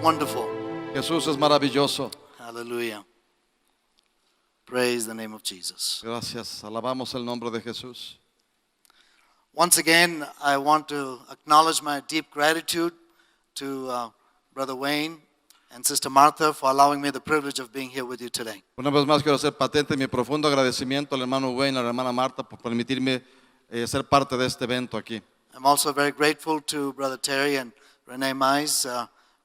wonderful. Jesús es maravilloso. Hallelujah. Praise the name of Jesus. Gracias. Alabamos el nombre de Jesús. Once again, I want to acknowledge my deep gratitude to Brother Wayne and Sister Martha for allowing me the privilege of being here with you today. Una vez más quiero hacer patente mi profundo agradecimiento al hermano Wayne, a la hermana Marta por permitirme ser parte de este evento aquí. I'm also very grateful to Brother Terry and Renee Mize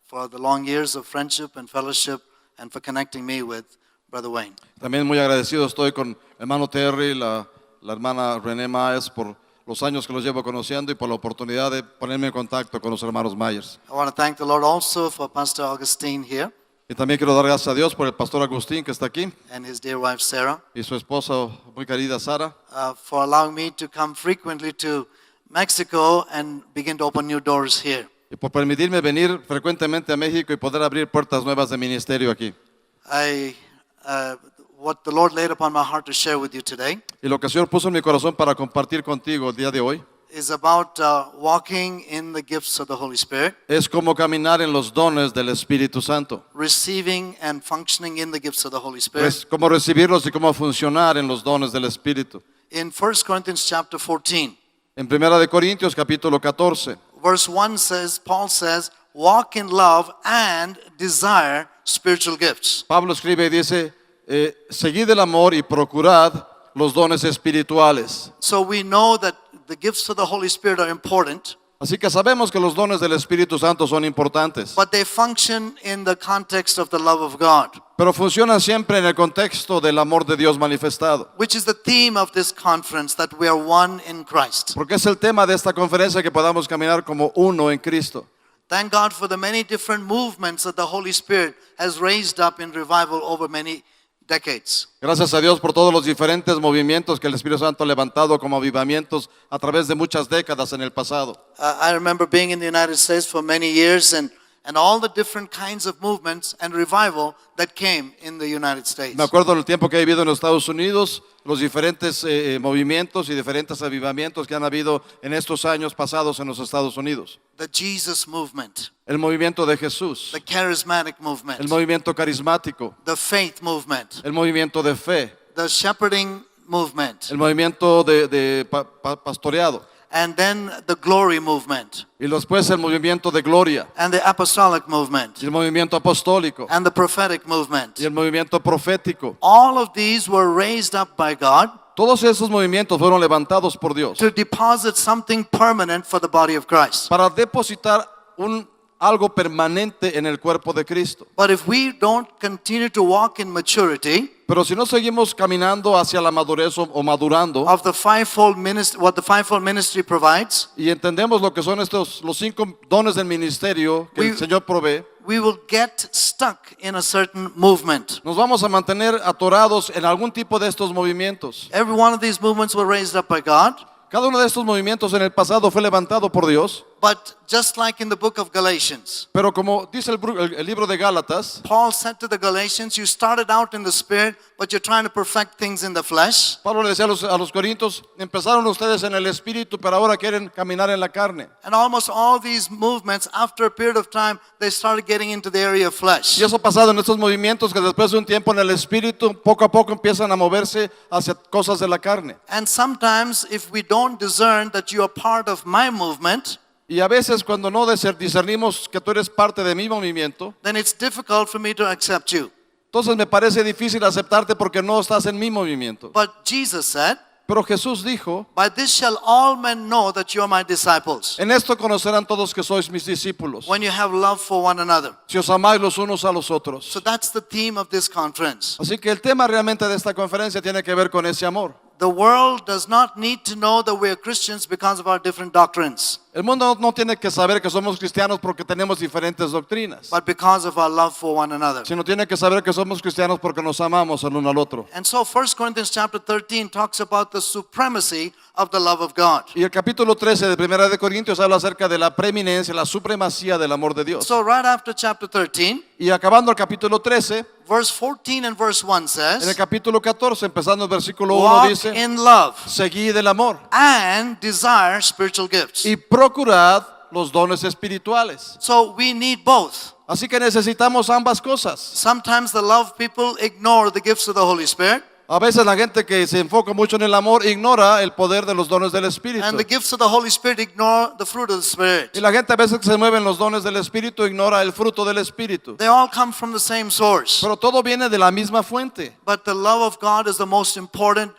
for the long years of friendship and fellowship and for connecting me with Brother Wayne. También muy agradecido estoy con el hermano Terry, la hermana René Myers por los años que los llevo conociendo y por la oportunidad de ponerme en contacto con los hermanos Myers. I want to thank the Lord also for Pastor Augustine here Y también quiero dar gracias a Dios por el pastor Agustín que está aquí and his dear wife Sarah y su esposa muy querida Sara, for allowing me to come frequently to Mexico and begin to open new doors here. y por permitirme venir frecuentemente a México y poder abrir puertas nuevas de ministerio aquí. What the Lord laid upon my heart to share with you today Y lo que el Señor puso en mi corazón para compartir contigo el día de hoy is about walking in the gifts of the Holy Spirit, es como caminar en los dones del Espíritu Santo. receiving and functioning in the gifts of the Holy Spirit. Es cómo recibirlos y cómo funcionar en los dones del Espíritu. In 1 Corinthians chapter 14, En 1 de Corintios capítulo 14, verse 1 says, Paul says, walk in love and desire spiritual gifts. Pablo escribe y dice, seguid el amor y procurad los dones espirituales. So we know that the gifts of the Holy Spirit are important, Así que sabemos que los dones del Espíritu Santo son importantes, but they function in the context of the love of God, pero funcionan siempre en el contexto del amor de Dios manifestado. which is the theme of this conference, that we are one in Christ. Porque es el tema de esta conferencia que podamos caminar como uno en Cristo. Thank God for the many different movements that the Holy Spirit has raised up in revival over many decades. Gracias a Dios por todos los diferentes movimientos que el Espíritu Santo ha levantado como avivamientos a través de muchas décadas en el pasado. I remember being in the United States for many years and all the different kinds of movements and revival that came in the United States. Me acuerdo en el tiempo que he vivido en los Estados Unidos, los diferentes movimientos y diferentes avivamientos que han habido en estos años pasados en los Estados Unidos. The Jesus movement, El movimiento de Jesús, the charismatic movement, el movimiento carismático, the faith movement, el movimiento de fe, the shepherding movement, el movimiento de pastoreado and then the glory movement, y después el movimiento de gloria and the apostolic movement, y el movimiento apostólico and the prophetic movement. y el movimiento profético. All of these were raised up by God Todos esos movimientos fueron levantados por Dios to deposit something permanent for the body of Christ. para depositar algo permanente en el cuerpo de Cristo. But if we don't continue to walk in maturity Pero si no seguimos caminando hacia la madurez o madurando of the fivefold ministry, what the fivefold ministry provides, y entendemos lo que son los 5 dones del ministerio que el Señor provee, we will get stuck in a certain movement. nos vamos a mantener atorados en algún tipo de estos movimientos. Every one of these movements were raised up by God, Cada uno de estos movimientos en el pasado fue levantado por Dios, but just like in the book of Galatians, pero como dice el libro de Gálatas, Paul said to the Galatians, you started out in the spirit, but you're trying to perfect things in the flesh. Pablo le decía a los corintios, empezaron ustedes en el espíritu, pero ahora quieren caminar en la carne. And almost all these movements, after a period of time, they started getting into the area of flesh. Y eso ha pasado en estos movimientos que después de un tiempo en el espíritu, poco a poco empiezan a moverse hacia cosas de la carne. And sometimes if we don't discern that you are part of my movement, Y a veces cuando no discernimos que tú eres parte de mi movimiento, then it's difficult for me to accept you. entonces me parece difícil aceptarte porque no estás en mi movimiento. But Jesus said, Pero Jesús dijo, by this shall all men know that you are my disciples, en esto conocerán todos que sois mis discípulos, when you have love for one another. si os amáis los unos a los otros. So that's the theme of this conference. Así que el tema realmente de esta conferencia tiene que ver con ese amor. The world does not need to know that we are Christians because of our different doctrines, El mundo no tiene que saber que somos cristianos porque tenemos diferentes doctrinas, but because of our love for one another. sino tiene que saber que somos cristianos porque nos amamos el uno al otro. And so 1 Corinthians chapter 13 talks about the supremacy of the love of God. Y el capítulo 13 de 1 de Corintios habla acerca de la preeminencia, la supremacía del amor de Dios. So right after chapter 13, Y acabando el capítulo 13, verse 14 and verse 1 en el says, capítulo 14, empezando el versículo 1, walk dice, in love seguid el amor and desire spiritual gifts. y procurad los dones espirituales. So we need both. Así que necesitamos ambas cosas. Sometimes the love people ignore the gifts of the Holy Spirit, A veces la gente que se enfoca mucho en el amor ignora el poder de los dones del Espíritu. and the gifts of the Holy Spirit ignore the fruit of the Spirit. Y la gente a veces que se mueve en los dones del Espíritu ignora el fruto del Espíritu. They all come from the same source. Pero todo viene de la misma fuente. But the love of God is the most important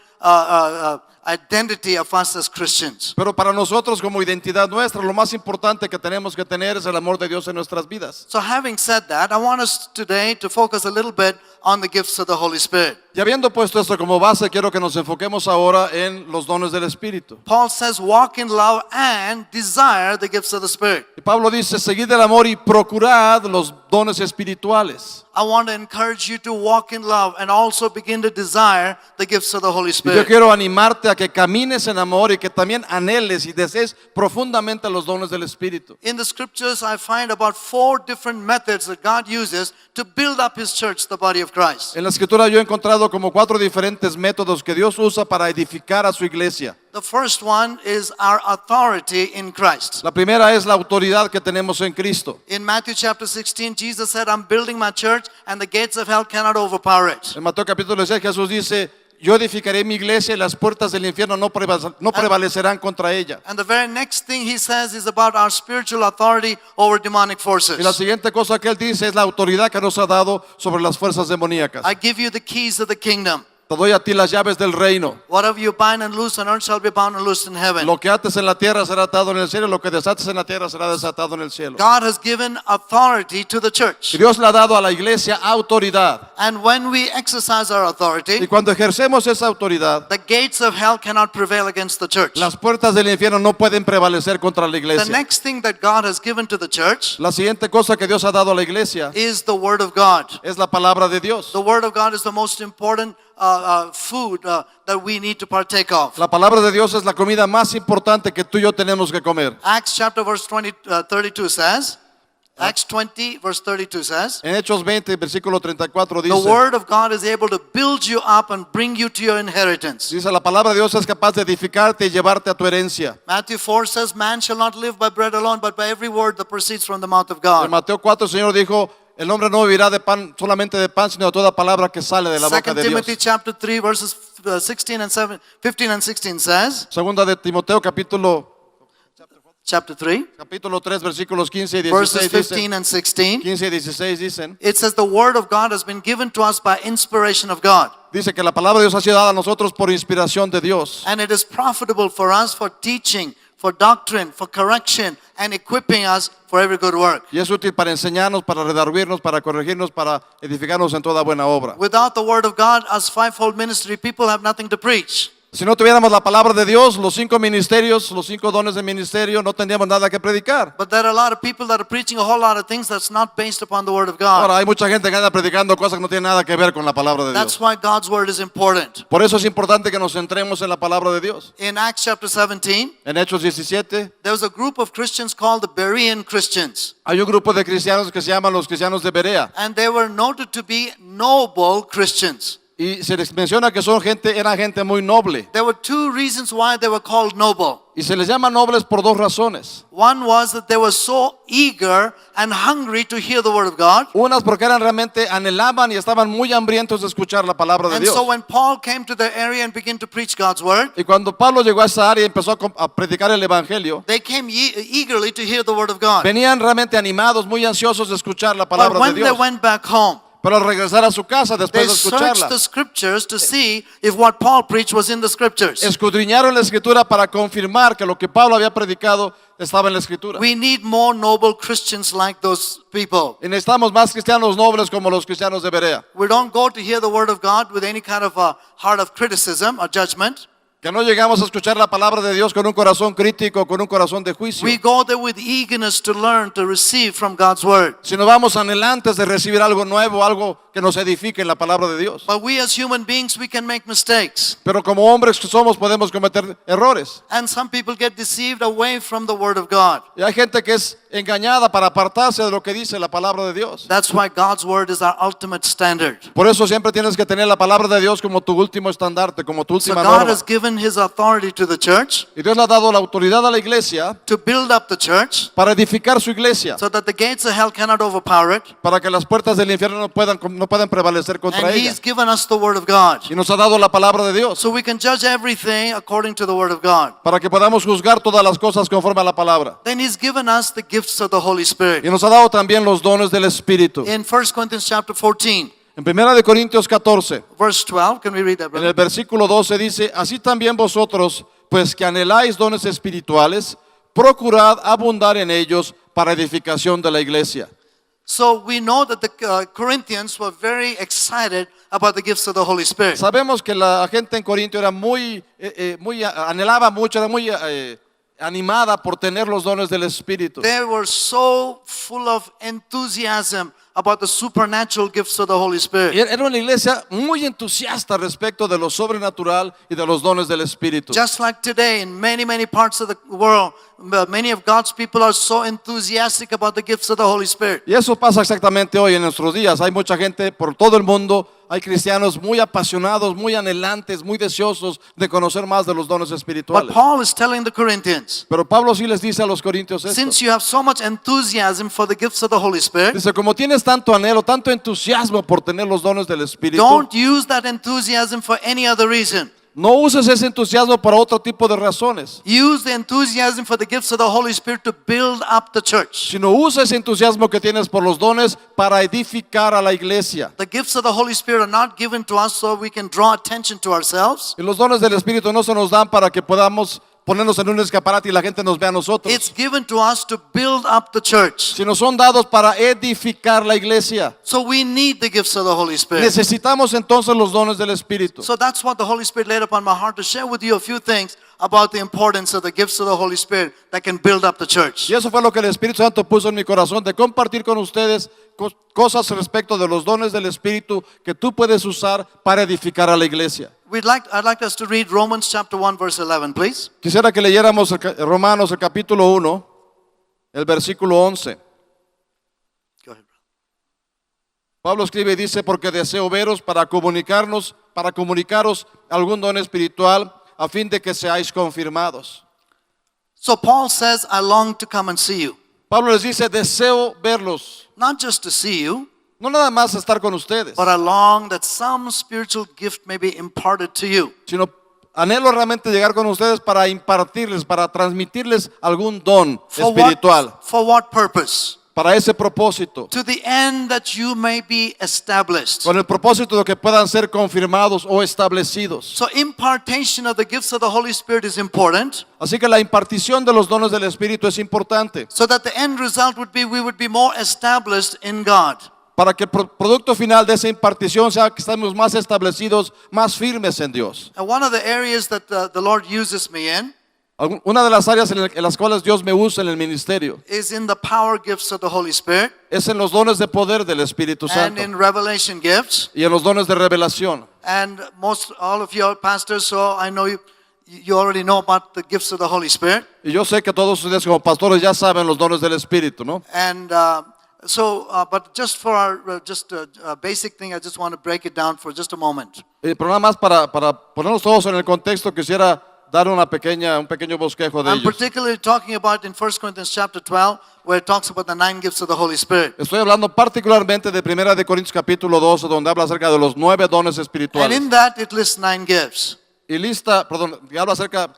identity of us as Christians. Pero para nosotros como identidad nuestra, lo más importante que tenemos que tener es el amor de Dios en nuestras vidas. So having said that, I want us today to focus a little bit on the gifts of the Holy Spirit. Y habiendo puesto esto como base, quiero que nos enfoquemos ahora en los dones del Espíritu. Paul says, walk in love and desire the gifts of the Spirit. Y Pablo dice, seguid el amor y procurad los dones espirituales. I want to encourage you to walk in love and also begin to desire the gifts of the Holy Y yo Spirit. quiero animarte a que camines en amor y que también anheles y desees profundamente los dones del Espíritu. In the scriptures, I find about 4 different methods that God uses to build up His church, the body of Christ. En la Escritura yo he encontrado como 4 diferentes métodos que Dios usa para edificar a su iglesia. The first one is our authority in Christ. La primera es la autoridad que tenemos en Cristo. In Matthew chapter 16, Jesus said, I'm building my church and the gates of hell cannot overpower it. En Mateo capítulo 6 Jesús dice, yo edificaré mi iglesia y las puertas del infierno no prevalecerán contra ella. And the very next thing he says is about our spiritual authority over demonic Y la forces. siguiente cosa que él dice es la autoridad que nos ha dado sobre las fuerzas demoníacas. I give you the keys of the kingdom. Te doy a ti las llaves del reino. Whatever you bind and loose on earth shall be bound and loosed in heaven. Lo que ates en la tierra será atado en el cielo, lo que desates en la tierra será desatado en el cielo. God has given authority to the church. Y Dios le ha dado a la iglesia autoridad. And when we exercise our Y authority, cuando ejercemos esa autoridad, the gates of hell cannot prevail against the church. las puertas del infierno no pueden prevalecer contra la The iglesia. next thing that God has given to the church La siguiente cosa que Dios ha dado a la iglesia is the Word of God. es la palabra de Dios. The Word of God is the most important food that we need to partake of. La palabra de Dios es la comida más importante que tú y yo tenemos que comer. Acts chapter verse 32 says, Acts 20 verse 32 says, En Hechos 20, versículo 34 the dice, Word of God is able to build you up and bring you to your inheritance. dice, la palabra de Dios es capaz de edificarte y llevarte a tu herencia. Matthew 4 says, man shall not live by bread alone, but by every word that proceeds from the mouth of En God. Mateo 4 el Señor dijo, el hombre no vivirá de pan, solamente de pan, sino de toda palabra que sale de la boca 2 de Timothy Dios. chapter 3 verses 15 and 16 says, Segunda de Timoteo chapter 3 capítulo 3 versículos 15 y verses 16 15 dicen, and 16, 15 y 16 dicen, it says the Word of God has been given to us by inspiration of God. dice que la palabra de Dios ha sido dada a nosotros por inspiración de Dios. And it is profitable for us for teaching, for doctrine, for correction, and equipping us for every good work. Y es útil para enseñarnos, para redarguirnos, para corregirnos, para edificarnos en toda buena obra. Without the Word of God, us fivefold ministry people have nothing to preach. Si no tuviéramos la palabra de Dios, los 5 ministerios, los 5 dones de ministerio, no tendríamos nada que predicar. But there are a lot of people that are preaching a whole lot of things that's not based upon the Word of God. Ahora, hay mucha gente que anda predicando cosas que no tienen nada que ver con la palabra de That's Dios. why God's Word is important. Por eso es importante que nos centremos en la palabra de Dios. In Acts chapter 17, En Hechos 17, there was a group of Christians called the Berean Christians. hay un grupo de cristianos que se llaman los cristianos de Berea. And they were noted to be noble Christians. Y se les menciona que eran gente muy noble. There were 2 reasons why they were called noble. Y se les llama nobles por 2 razones. One was that they were so eager and hungry to hear the Word of God. Unas porque realmente anhelaban y estaban muy hambrientos de escuchar la palabra de And Dios. so when Paul came to the area and began to preach God's Word, Y cuando Pablo llegó a esa área y empezó a predicar el evangelio, they came eagerly to hear the Word of God. venían realmente animados, muy ansiosos de escuchar la But palabra de when they Dios. went back home, Pero al regresar a su casa they después de searched escucharla, the scriptures to see if what Paul preached was in the scriptures. escudriñaron la escritura para confirmar que lo que Pablo había predicado estaba en la escritura. We need more noble Christians like those people. Y necesitamos más cristianos nobles como los cristianos de Berea. We don't go to hear the Word of God with any kind of a heart of criticism or judgment. Que no llegamos a escuchar la palabra de Dios con un corazón crítico, con un corazón de juicio. We go there with eagerness to learn, to receive from God's Word. Sino vamos anhelantes de recibir algo nuevo, algo que nos edifique en la palabra de Dios. But we as human beings, we can make mistakes. Pero como hombres que somos podemos cometer errores. And some people get deceived away from the Word of God. Y hay gente que es engañada para apartarse de lo que dice la palabra de Dios. That's why God's Word is our ultimate standard. Por eso siempre tienes que tener la palabra de Dios como tu último estandarte, como tu So última God norma. has given His authority to the church Y Dios le ha dado la autoridad a la iglesia to build up the church para edificar su iglesia, so that the gates of hell cannot overpower it. para que las puertas del infierno no puedan prevalecer contra And ella. He's given us the Word of God. Y nos ha dado la palabra de Dios So we can judge everything according to the Word of God. para que podamos juzgar todas las cosas conforme a la palabra. Then He's given us the gifts of the Holy Spirit. Y nos ha dado también los dones del Espíritu. In 1 Corinthians chapter 14, En 1 de Corintios 14, verse 12, can we read that, en brother? el versículo 12 dice, así también vosotros, pues que anheláis dones espirituales, procurad abundar en ellos para edificación de la iglesia. So we know that the Corinthians were very excited about the gifts of the Holy Spirit. Sabemos que la gente en Corintio era anhelaba mucho, era muy animada por tener los dones del Espíritu. They were so full of enthusiasm about the supernatural gifts of the Holy Y Spirit. era una iglesia muy entusiasta respecto de lo sobrenatural y de los dones del Espíritu. Just like today, in many, many parts of the world, many of God's people are so enthusiastic about the gifts of the Holy Spirit. Y eso pasa exactamente hoy en nuestros días. Hay mucha gente por todo el mundo, hay cristianos muy apasionados, muy anhelantes, muy deseosos de conocer más de los dones But espirituales. Paul is telling the Corinthians, Pero Pablo sí les dice a los corintios esto. since you have so much enthusiasm for the gifts of the Holy Spirit, Dice, como tienes tanto anhelo, tanto entusiasmo por tener los dones del Espíritu, don't use that enthusiasm for any other reason. no uses ese entusiasmo para otro tipo de razones, Use the enthusiasm for the gifts of the Holy Spirit to build up the church. sino usa ese entusiasmo que tienes por los dones para edificar a la iglesia. The gifts of the Holy Spirit are not given to us so we can draw attention to ourselves. Y los dones del Espíritu no se nos dan para que podamos ponernos en un escaparate y la gente nos vea a nosotros, It's given to us to build up the church. sino son dados para edificar la iglesia. So we need the gifts of the Holy Spirit. Necesitamos entonces los dones del Espíritu. So that's what the Holy Spirit laid upon my heart to share with you a few things about the importance of the gifts of the Holy Spirit that can build up the church. Y eso fue lo que el Espíritu Santo puso en mi corazón, de compartir con ustedes cosas respecto de los dones del Espíritu que tú puedes usar para edificar a la iglesia. I'd like us to read Romans chapter 1 verse 11, please. Quisiera que leyéramos Romanos el capítulo 1, el versículo 11. Go ahead, brother. Pablo escribe y dice, porque deseo veros para comunicaros algún don espiritual a fin de que seáis confirmados. So Paul says, I long to come and see you. Pablo les dice, deseo verlos, Not just to see you, no nada más estar con ustedes, but I long that some spiritual gift may be imparted to you. sino anhelo realmente llegar con ustedes para impartirles, para transmitirles algún don espiritual, For what purpose? para ese propósito, To the end that you may be established. con el propósito de que puedan ser confirmados o establecidos. So impartation of the gifts of the Holy Spirit is important, Así que la impartición de los dones del Espíritu es importante, so that the end result would be we would be more established in God. para que el producto final de esa impartición sea que estemos más establecidos, más firmes en Dios. And one of the areas that the Lord uses me in Una de las áreas en las cuales Dios me usa en el ministerio is in the power gifts of the Holy Spirit es en los dones de poder del Espíritu and Santo in revelation gifts. y en los dones de revelación. And all of you are pastors, so I know you already know about the gifts of the Holy Spirit. Y yo sé que todos ustedes como pastores ya saben los dones del Espíritu, ¿no? And but just for our basic thing, I just want to break it down for just a moment. Pero nada más para ponernos todos en el contexto, quisiera dar un pequeño bosquejo de I'm ellos. particularly talking about in 1 Corinthians chapter 12, where it talks about the 9 gifts of the Holy Spirit. Estoy hablando particularmente de 1 de Corintios capítulo 12, donde habla acerca de los 9 dones And espirituales. in that, it lists 9 gifts. Y habla acerca,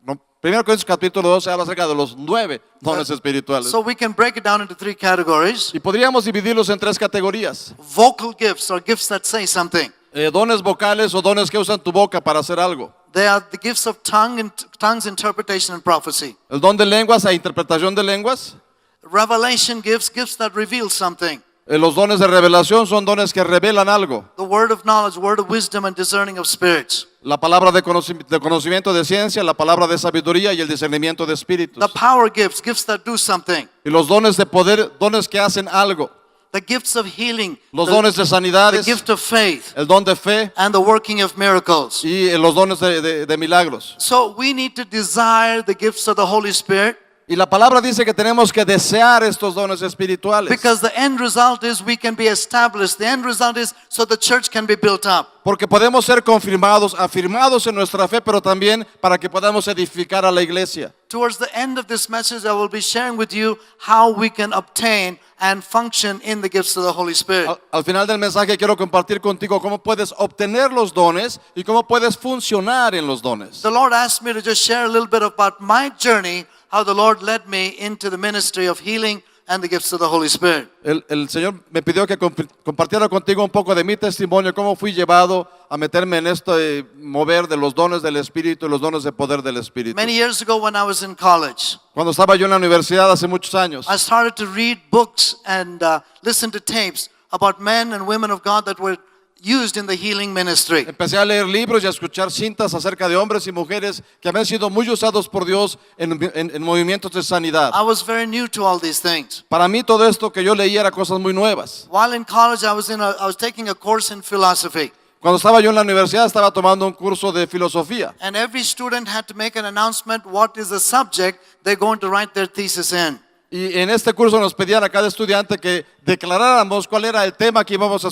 1 Corintios capítulo 12 habla acerca de los 9 dones espirituales. So we can break it down into 3 categories. Y podríamos dividirlos en 3 categorías. Vocal gifts are gifts that say something. Dones vocales o dones que usan tu boca para hacer algo. They are the gifts of tongues, interpretation, and prophecy. El don de lenguas e interpretación de lenguas. Revelation gifts that reveal something. Los dones de revelación son dones que revelan algo. The word of knowledge, word of wisdom, and discerning of spirits. La palabra de conocimiento de ciencia, la palabra de sabiduría y el discernimiento de espíritus. The power gifts that do something. Y los dones de poder, dones que hacen algo. the gifts of healing, los the, dones de the sanidades, gift of faith, el don de fe and the working of miracles. y los dones de milagros. So we need to desire the gifts of the Holy Spirit, Y la palabra dice que tenemos que desear estos dones espirituales. because the end result is we can be established. The end result is so the church can be built up. Porque podemos ser confirmados, afirmados en nuestra fe, pero también para que podamos edificar a la iglesia. Towards the end of this message, I will be sharing with you how we can obtain and function in the gifts of the Holy Spirit. Al final del mensaje quiero compartir contigo cómo puedes obtener los dones y cómo puedes funcionar en los dones. The Lord asked me to just share a little bit about my journey, how the Lord led me into the ministry of healing and the gifts of the Holy Spirit. El Señor me pidió que compartiera contigo un poco de mi testimonio, cómo fui llevado a meterme en este mover de los dones del Espíritu y los dones de poder del Espíritu. Many years ago when I was in college, Cuando estaba yo en la universidad hace muchos años, I started to read books and listen to tapes about men and women of God that were used in the healing ministry. empecé a leer libros y a escuchar cintas acerca de hombres y mujeres que habían sido muy usados por Dios en movimientos de sanidad. I was very new to all these things. Para mí todo esto que yo leía era cosas muy nuevas. While in college, I was taking a course in philosophy. Cuando estaba yo en la universidad estaba tomando un curso de filosofía. And every student had to make an announcement what is the subject they're going to write their thesis in. Y en este curso nos pedían a cada estudiante que declaráramos cuál era el tema que íbamos a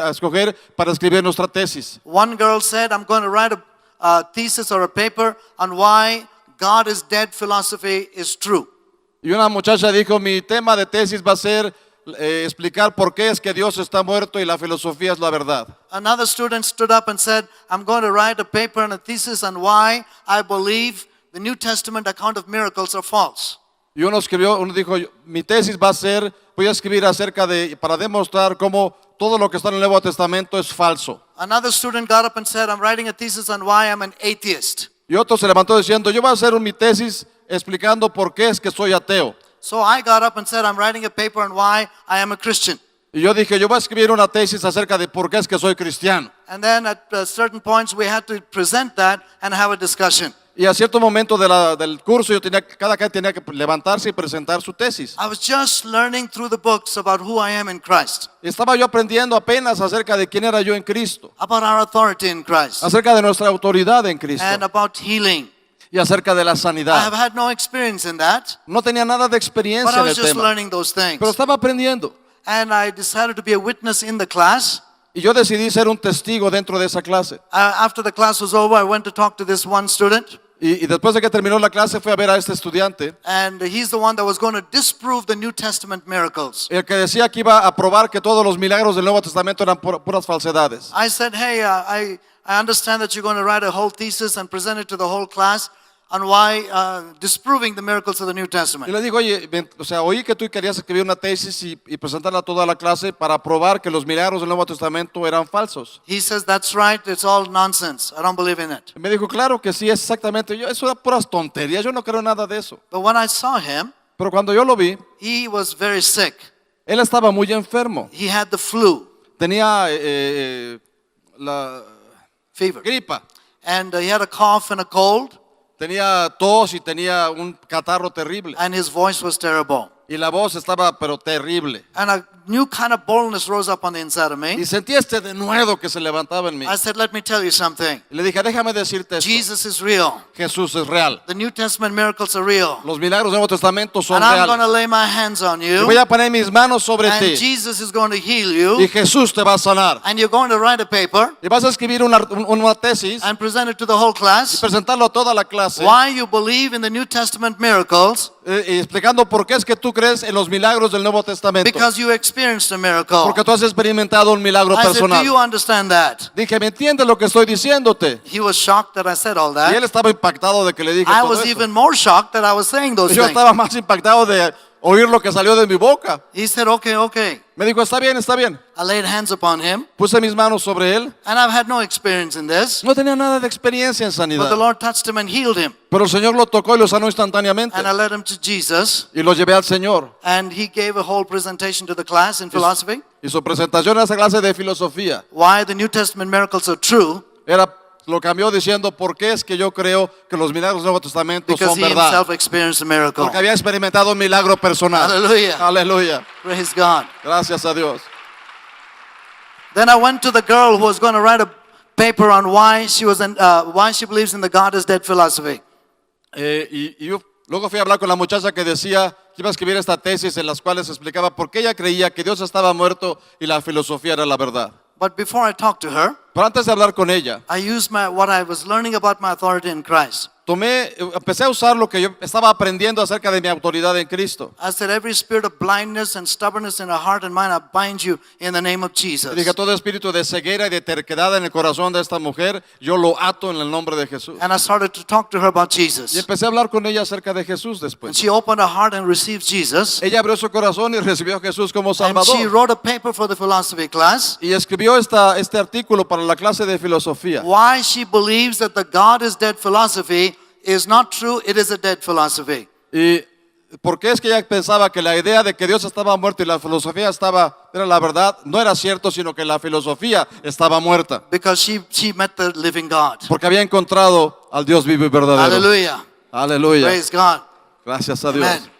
escoger para escribir nuestra tesis. One girl said, I'm going to write a thesis or a paper on why God is dead philosophy is true. Y una muchacha dijo, mi tema de tesis va a ser explicar por qué es que Dios está muerto y la filosofía es la verdad. Another student stood up and said, I'm going to write a paper and a thesis on why I believe the New Testament account of miracles are false. Y uno dijo, mi tesis va a ser, voy a escribir para demostrar cómo todo lo que está en el Nuevo Testamento es falso. Another student got up and said, I'm writing a thesis on why I'm an atheist. Y otro se levantó diciendo, yo voy a hacer mi tesis explicando por qué es que soy ateo. So I got up and said, I'm writing a paper on why I am a Christian. Y yo dije, yo voy a escribir una tesis acerca de por qué es que soy cristiano. And then at certain points we had to present that and have a discussion. Y a cierto momento del curso cada quien tenía que levantarse y presentar su tesis. I was just learning through the books about who I am in Christ, Estaba yo aprendiendo apenas acerca de quién era yo en Cristo, about our authority in Christ, acerca de nuestra autoridad en Cristo and about healing. y acerca de la I have sanidad. had no experience in that, No tenía nada de but experiencia I en was el just tema, learning those things. pero estaba aprendiendo. And I decided to be a witness in the class. Y yo decidí ser un testigo dentro de esa clase. After the class was over, I went to talk to this one student, Y después de que terminó la clase fui a ver a este estudiante, and he's the one that was going to disprove the New Testament miracles. el que decía que iba a probar que todos los milagros del Nuevo Testamento eran puras falsedades. I said, hey, I understand that you're going to write a whole thesis and present it to the whole class on why disproving the miracles of the New Y Testament. le digo, oye, oí que tú querías escribir una tesis y presentarla a toda la clase para probar que los milagros del Nuevo Testamento eran falsos. He says, that's right, it's all nonsense. I don't believe in it. Y me dijo, claro que sí, es exactamente. Eso era puras tonterías, yo no creo nada de eso. But when I saw him, Pero cuando yo lo vi, he was very sick. él estaba muy enfermo. He had the flu, Tenía la fever, gripa, and he had a cough and a cold, tenía tos y tenía un catarro terrible. and his voice was terrible. Y la voz estaba pero terrible. And a new kind of boldness rose up on the inside of me. Y sentía este denuedo que se levantaba en mí. I said, let me tell you something. Y le dije, déjame decirte esto. Jesus is real. Jesús es real. The New Testament miracles are real. Los milagros del Nuevo Testamento son And I'm going to reales. lay my hands on Y you. voy a poner mis manos sobre And ti. Jesus is going to heal Y you. Jesús te va a sanar. And you're going to write a paper Y vas a escribir una tesis and present it to the whole y class. presentarlo a toda la clase. Why you believe in the New Testament miracles, Y explicando por qué es que tú crees en los milagros del Nuevo Testamento. because you experienced a miracle. Porque tú has experimentado un milagro I said, do personal. you understand that? Dije, ¿me entiendes lo que estoy diciéndote? He was shocked that I said all Y él that. estaba impactado de que le dije I todo was eso. even more shocked that I was saying those Yo things. estaba más impactado de oír lo que salió de mi boca. He said, okay, okay. Me dijo, está bien, está bien. I laid hands upon him, Puse mis manos sobre él. and I've had no experience in this. No tenía nada de experiencia en But the sanidad. Lord touched him and healed him. Pero el Señor lo tocó y lo sanó instantáneamente. And I led him to Jesus, Y lo llevé al Señor. and he gave a whole presentation to the class in philosophy. Y su presentación a esa clase de filosofía Why the New Testament miracles are true, era lo cambió diciendo, ¿por qué es que yo creo que los milagros del Nuevo Testamento Because son he verdad? himself experienced a miracle. Porque había experimentado un milagro personal. Hallelujah. Aleluya. Praise God. Gracias a Dios. Then I went to the girl who was going to write a paper on why she believes in the God is dead philosophy. Y yo luego fui a hablar con la muchacha que decía que iba a escribir esta tesis en las cuales explicaba por qué ella creía que Dios estaba muerto y la filosofía era la verdad. But before I talked to her, Pero antes de hablar con ella, I used what I was learning about my authority in Christ. empecé a usar lo que yo estaba aprendiendo acerca de mi autoridad en Cristo. I said, every spirit of blindness and stubbornness in our heart and mind, I bind you in the name of Jesus. Y dije, todo espíritu de ceguera y de terquedad en el corazón de esta mujer, yo lo ato en el nombre de Jesús. And I started to talk to her about Y Jesus. empecé a hablar con ella acerca de Jesús And después. she opened her heart and received Jesus. Ella abrió su corazón y recibió a Jesús como And she Salvador. wrote a paper for the philosophy class. Y escribió este artículo para la clase de filosofía. Why she believes that the God is dead philosophy is not true, it is a dead philosophy. Y porque es que ella pensaba que la idea de que Dios estaba muerto y la filosofía era la verdad, no era cierto, sino que la filosofía estaba muerta. Because she met the living God. Porque había encontrado al Dios vivo y verdadero. Hallelujah. Aleluya. Praise God. Gracias a Dios. Amen.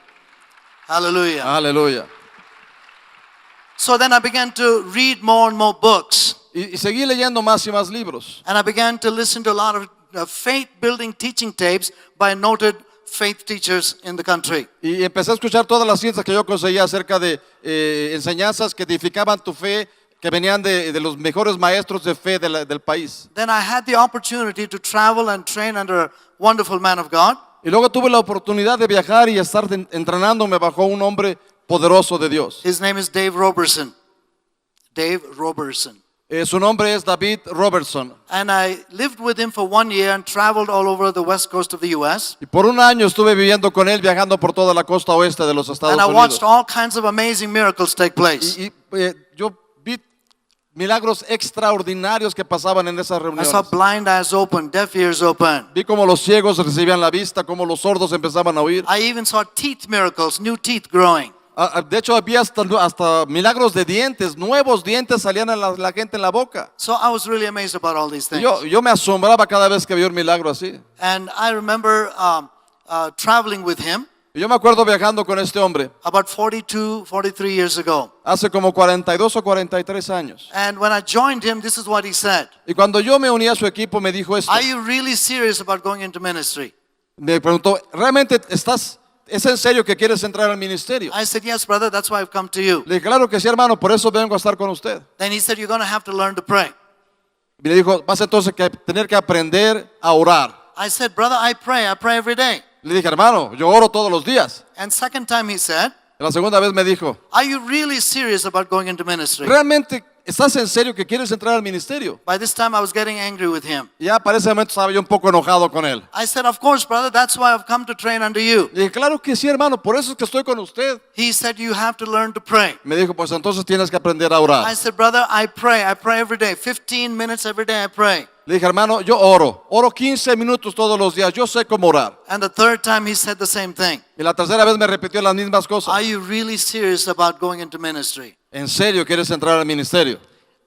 Hallelujah. Aleluya. So then I began to read more and more books. Y seguí leyendo más y más libros. And I began to listen to a lot of faith-building teaching tapes by noted faith teachers in the country. Y empecé a escuchar todas las ciencias que yo conseguía acerca de enseñanzas que edificaban tu fe, que venían de los mejores maestros de fe del país. Then I had the opportunity to travel and train under a wonderful man of God. Y luego tuve la oportunidad de viajar y estar entrenándome bajo un hombre poderoso de Dios. His name is Dave Robertson. Dave Robertson. Su nombre es David Robertson. And I lived with him for 1 year and traveled all over the west coast of the U.S. Y por un año estuve viviendo con él, viajando por toda la costa oeste de los Estados And I Unidos. watched all kinds of amazing miracles take place. Yo vi milagros extraordinarios que pasaban en esas I reuniones. saw blind eyes open, deaf ears open. Vi cómo los ciegos recibían la vista, cómo los sordos empezaban a oír. I even saw teeth miracles, new teeth growing. De hecho, había hasta milagros de dientes, nuevos dientes salían a la gente en la boca. So I was really amazed about all these Y things. yo me asombraba cada vez que veía un milagro así. And I remember traveling with him Y yo me acuerdo viajando con este hombre about 42, 43 years ago. hace como 42 o 43 años. And when I joined him, this is what he said. Y cuando yo me uní a su equipo me dijo esto. Are you really serious about going into ministry? Me preguntó, ¿realmente es en serio que quieres entrar al ministerio? I said, yes, brother, that's why I've come to you. Le dije, claro que sí, hermano, por eso vengo a estar con usted. Then he said, you're going to have to learn to pray. Y le dijo, vas entonces a tener que aprender a orar. I said, brother, I pray every day. Le dije, hermano, yo oro todos los días. And second time he said, La segunda vez me dijo, are you really serious about going into ministry? ¿realmente estás en serio que quieres entrar al ministerio? By this time I was getting angry with him. Y ya para ese momento estaba yo un poco enojado con él. I said, of course, brother, that's why I've come to train under you. Le dije, claro que sí, hermano, por eso es que estoy con usted. He said, you have to learn to pray. Me dijo, pues entonces tienes que aprender a orar. I said, brother, I pray every day. 15 minutes every day I pray. Le dije, hermano, yo oro 15 minutos todos los días, yo sé cómo orar. And the third time he said the same thing. Y la tercera vez me repitió las mismas cosas. Are you really serious about going into ministry? ¿En serio quieres entrar al ministerio?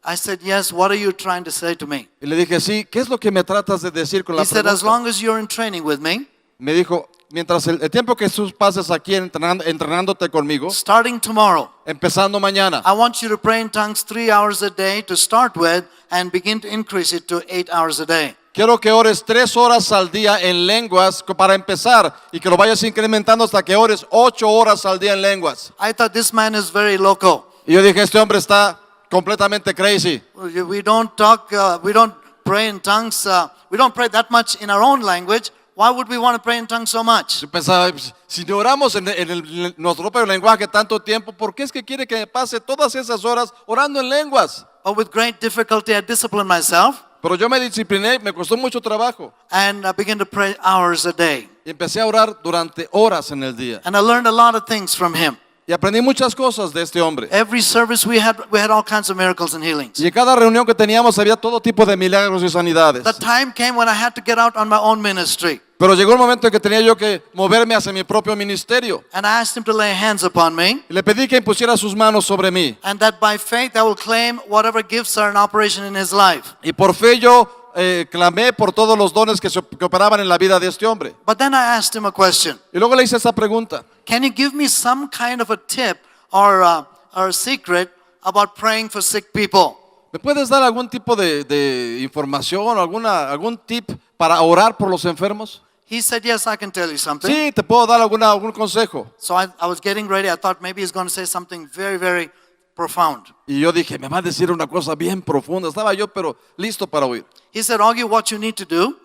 I said, yes, what are you trying to say to me? Y le dije, sí, ¿qué es lo que me tratas de decir con la He said, as pregunta? long as you're in training with me, Me dijo, mientras el tiempo que tú pases aquí entrenándote conmigo, starting tomorrow, empezando mañana, I want you to pray in tongues 3 hours a day to start with and begin to increase it to 8 hours a day. quiero que ores 3 horas al día en lenguas para empezar y que lo vayas incrementando hasta que ores 8 horas al día en lenguas. I thought this man is very loco. Y yo dije, este hombre está completamente crazy. We don't talk, we don't pray in tongues, we don't pray that much in our own language. Why would we want to pray in tongues so much? Yo pensaba, si no oramos en nuestro propio lenguaje tanto tiempo, ¿por qué es que quiere que me pase todas esas horas orando en lenguas? But with great difficulty, I disciplined myself Pero yo me discipliné, me costó mucho trabajo. and I began to pray hours a day. Y empecé a orar durante horas en el día. And I learned a lot of things from him. Y aprendí muchas cosas de este hombre. Every service we had all kinds of miracles and healings. Y en cada reunión que teníamos había todo tipo de milagros y sanidades. The time came when I had to get out on my own ministry. Pero llegó el momento en que tenía yo que moverme hacia mi propio ministerio. And I asked him to lay hands upon me. Y le pedí que impusiera sus manos sobre mí. And that by faith I will claim whatever gifts are in operation in his life. Y por fe yo clamé por todos los dones que operaban en la vida de este hombre. But then I asked him a question. Y luego le hice esa pregunta. Can you give me some kind of a tip or a secret about praying for sick people? ¿Me puedes dar algún tipo de información, algún tip para orar por los enfermos? He said, yes, I can tell you something. Sí, te puedo dar algún consejo. So I was getting ready. I thought maybe he's going to say something very, very profound. Y yo dije, me va a decir una cosa bien profunda. Estaba yo, pero listo para oír. He said, Augie, what you need to do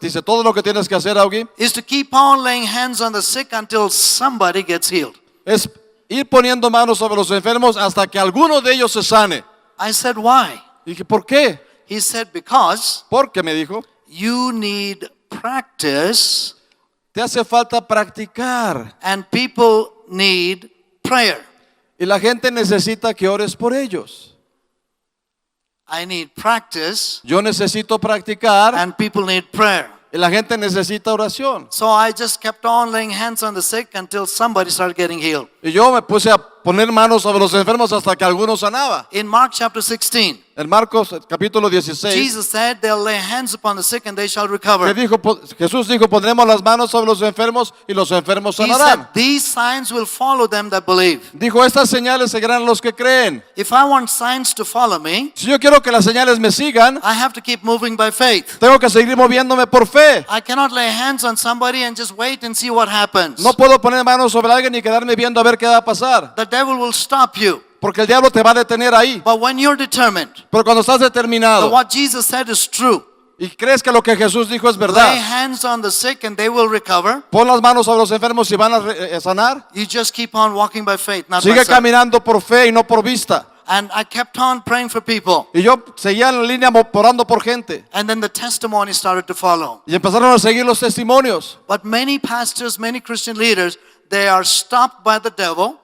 Dice, todo lo que tienes que hacer, Augie, is to keep on laying hands on the sick until somebody gets healed. es ir poniendo manos sobre los enfermos hasta que alguno de ellos se sane. I said, why? Y dije, ¿por qué? He said, because Porque me dijo, you need practice te hace falta practicar. and people need prayer. Y la gente necesita que ores por ellos. I need practice Yo necesito practicar and people need prayer. y la gente necesita oración. So I just kept on laying hands on the sick until somebody started getting healed. Y yo me puse a poner manos sobre los enfermos hasta que alguno sanaba. In Mark chapter 16, En Marcos capítulo 16, Jesus said they'll lay hands upon the sick and they shall recover. Jesús dijo, pondremos las manos sobre los enfermos y los enfermos He sanarán. said these signs will follow them that believe. Dijo, estas señales seguirán a los que creen. If I want signs to follow me, Si yo quiero que las señales me sigan, I have to keep moving by faith. tengo que seguir moviéndome por fe. I cannot lay hands on somebody and just wait and see what happens. No puedo poner manos sobre alguien y quedarme viendo a ver qué va a pasar. The devil will stop you. Porque el diablo te va a detener ahí. But when you're determined Pero cuando estás that determinado what Jesus said is true, y crees que lo que Jesús dijo es lay verdad, hands on the sick and they will recover. pon las manos sobre los enfermos y van a sanar. You just keep on walking by faith, not by Sigue sight. caminando por fe y no por vista. And I kept on praying for people. Y yo seguía en la línea orando por gente. And then the testimony started to follow. Y empezaron a seguir los testimonios. But many pastors, many Christian leaders, they are stopped by the devil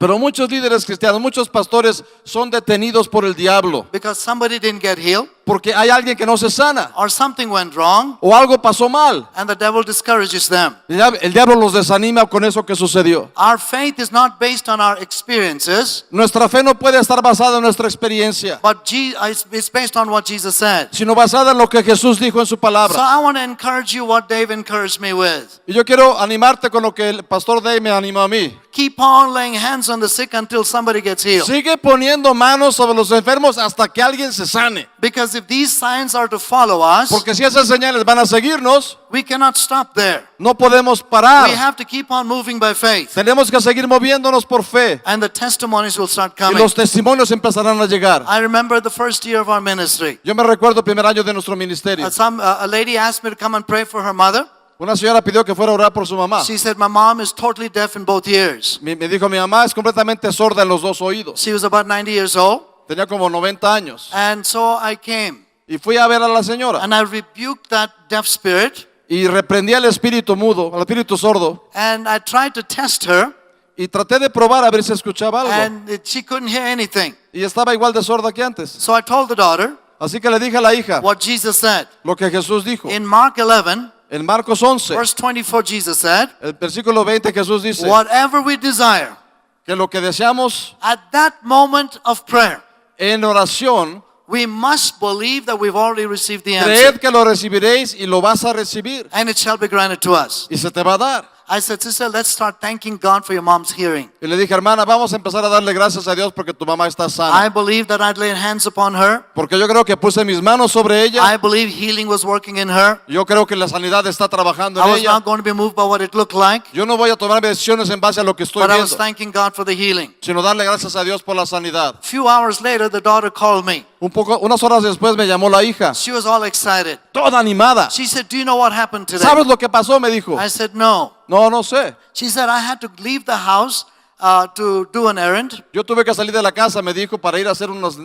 Pero muchos líderes cristianos, muchos pastores son detenidos por el diablo. because somebody didn't get healed Porque hay alguien que no se sana. or something went wrong, O algo pasó mal. and the devil discourages them. El diablo los desanima con eso que sucedió. Our faith is not based on our experiences, Nuestra fe no puede estar basada en nuestra experiencia, but it's based on what Jesus said. sino basada en lo que Jesús dijo en su So palabra. I want to encourage you what Dave encouraged me with. Y yo quiero animarte con lo que el pastor Dave me animó a mí. Keep on laying hands on the sick until somebody gets healed. Sigue poniendo manos sobre los enfermos hasta que alguien se sane. Because if these signs are to follow us, Porque si esas señales van a seguirnos, we cannot stop there. no podemos We parar. have to keep on moving by faith. Tenemos que seguir moviéndonos por fe. And the testimonies will start Y coming. los testimonios empezarán a llegar. I remember the first year of our ministry. Yo me recuerdo el primer año de nuestro ministerio. A lady asked me to come and pray for her mother. Una señora pidió que fuera a orar por su mamá. She said, my mom is totally deaf in both ears. Me dijo, mi mamá es completamente sorda en los dos oídos. She was about 90 years old. Tenía como 90 años. And so I came Y fui a ver a la señora. and I rebuked that deaf spirit Y reprendí al espíritu mudo, al espíritu sordo. and I tried to test her Y traté de probar a ver si escuchaba algo. and she couldn't hear anything. Y estaba igual de sorda que antes. So I told the daughter Así que le dije a la hija what Jesus said. lo que Jesús dijo. In Mark 11, En Marcos 11, verse 24, Jesus said, el versículo 20, Jesús dice whatever we desire que lo que deseamos at that moment of prayer, en oración, we must believe that we've already received the answer. creed que lo recibiréis y lo vas a recibir. And it shall be granted to us. Y se te va a dar. I said, sister, let's start thanking God for your mom's hearing. Y le dije, hermana, vamos a empezar a darle gracias a Dios porque tu mamá está sana. I believe that I'd laid hands upon her. Porque yo creo que puse mis manos sobre ella. I believe healing was working in her. Yo creo que la sanidad está trabajando I en was ella. not going to be moved by what it looked like, Yo no voy a tomar decisiones en base a lo que estoy but I was viendo, thanking God for the healing. sino darle gracias a Dios por la sanidad. A few hours later, the daughter called me. Unas horas después me llamó la hija, She was all excited. toda animada. She said, do you know what happened today? ¿Sabes lo que pasó? Me dijo. I said, no. No, no sé. She said, I had to leave the house to do an errand. Yo tuve que salir de la casa, me dijo, para ir a hacer unos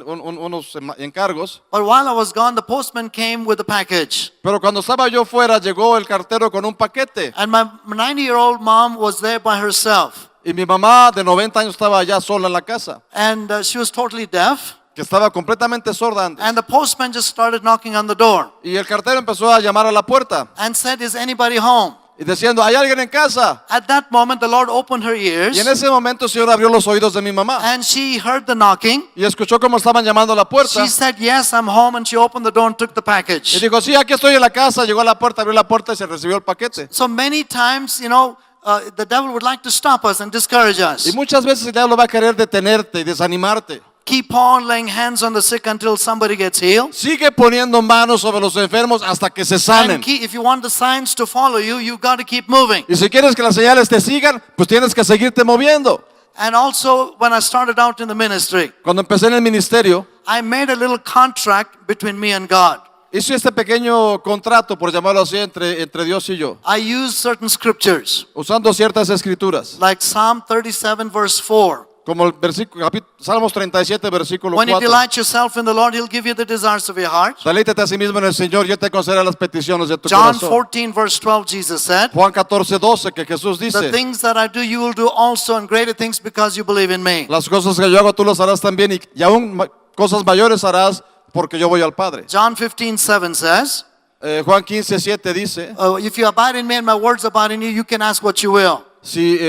encargos. But while I was gone, the postman came with a package. Pero cuando estaba yo fuera, llegó el cartero con un paquete. And my 90-year-old mom was there by herself. Y mi mamá de 90 años estaba allá sola en la casa, And she was totally deaf. que estaba completamente sorda antes. And the postman just started knocking on the door Y el cartero empezó a llamar a la puerta and said, is anybody home? y diciendo, ¿hay alguien en casa? At that moment, the Lord opened her ears Y en ese momento el Señor abrió los oídos de mi mamá and she heard the knocking. y escuchó cómo estaban llamando a la puerta. She said, yes, I'm home, and she opened the door and took the Y package. dijo, sí, aquí estoy en la casa. Llegó a la puerta, abrió la puerta y se recibió el paquete. So many times, the devil would like to stop us and discourage Y us. muchas veces el diablo va a querer detenerte y desanimarte. Keep on laying hands on the sick until somebody gets healed. Sigue poniendo manos sobre los enfermos hasta que se sanen. And if you want the signs to follow you, you've got to keep moving. Y si quieres que las señales te sigan, pues tienes que seguirte moviendo. And also, when I started out in the ministry, Cuando empecé en el ministerio, I made a little contract between me and God. hice este pequeño contrato, por llamarlo así, entre Dios y yo, I used certain scriptures, usando ciertas escrituras, like Psalm 37, verse 4. como el versículo, Salmos 37, versículo When you 4. delight yourself in the Lord, He'll give you the desires of your heart. Deleítate a sí mismo en el Señor, yo te concederé las peticiones de tu John corazón. 14, verse 12, Jesus said, Juan 14, 12, que Jesús the dice, things that I do, you will do also, and greater things because you believe in me. las cosas que yo hago tú las harás también y aún cosas mayores harás porque yo voy al Padre. John 15, 7 says, Juan 15, 7 dice, if you abide in me and my words abide in you, you can ask what you will. si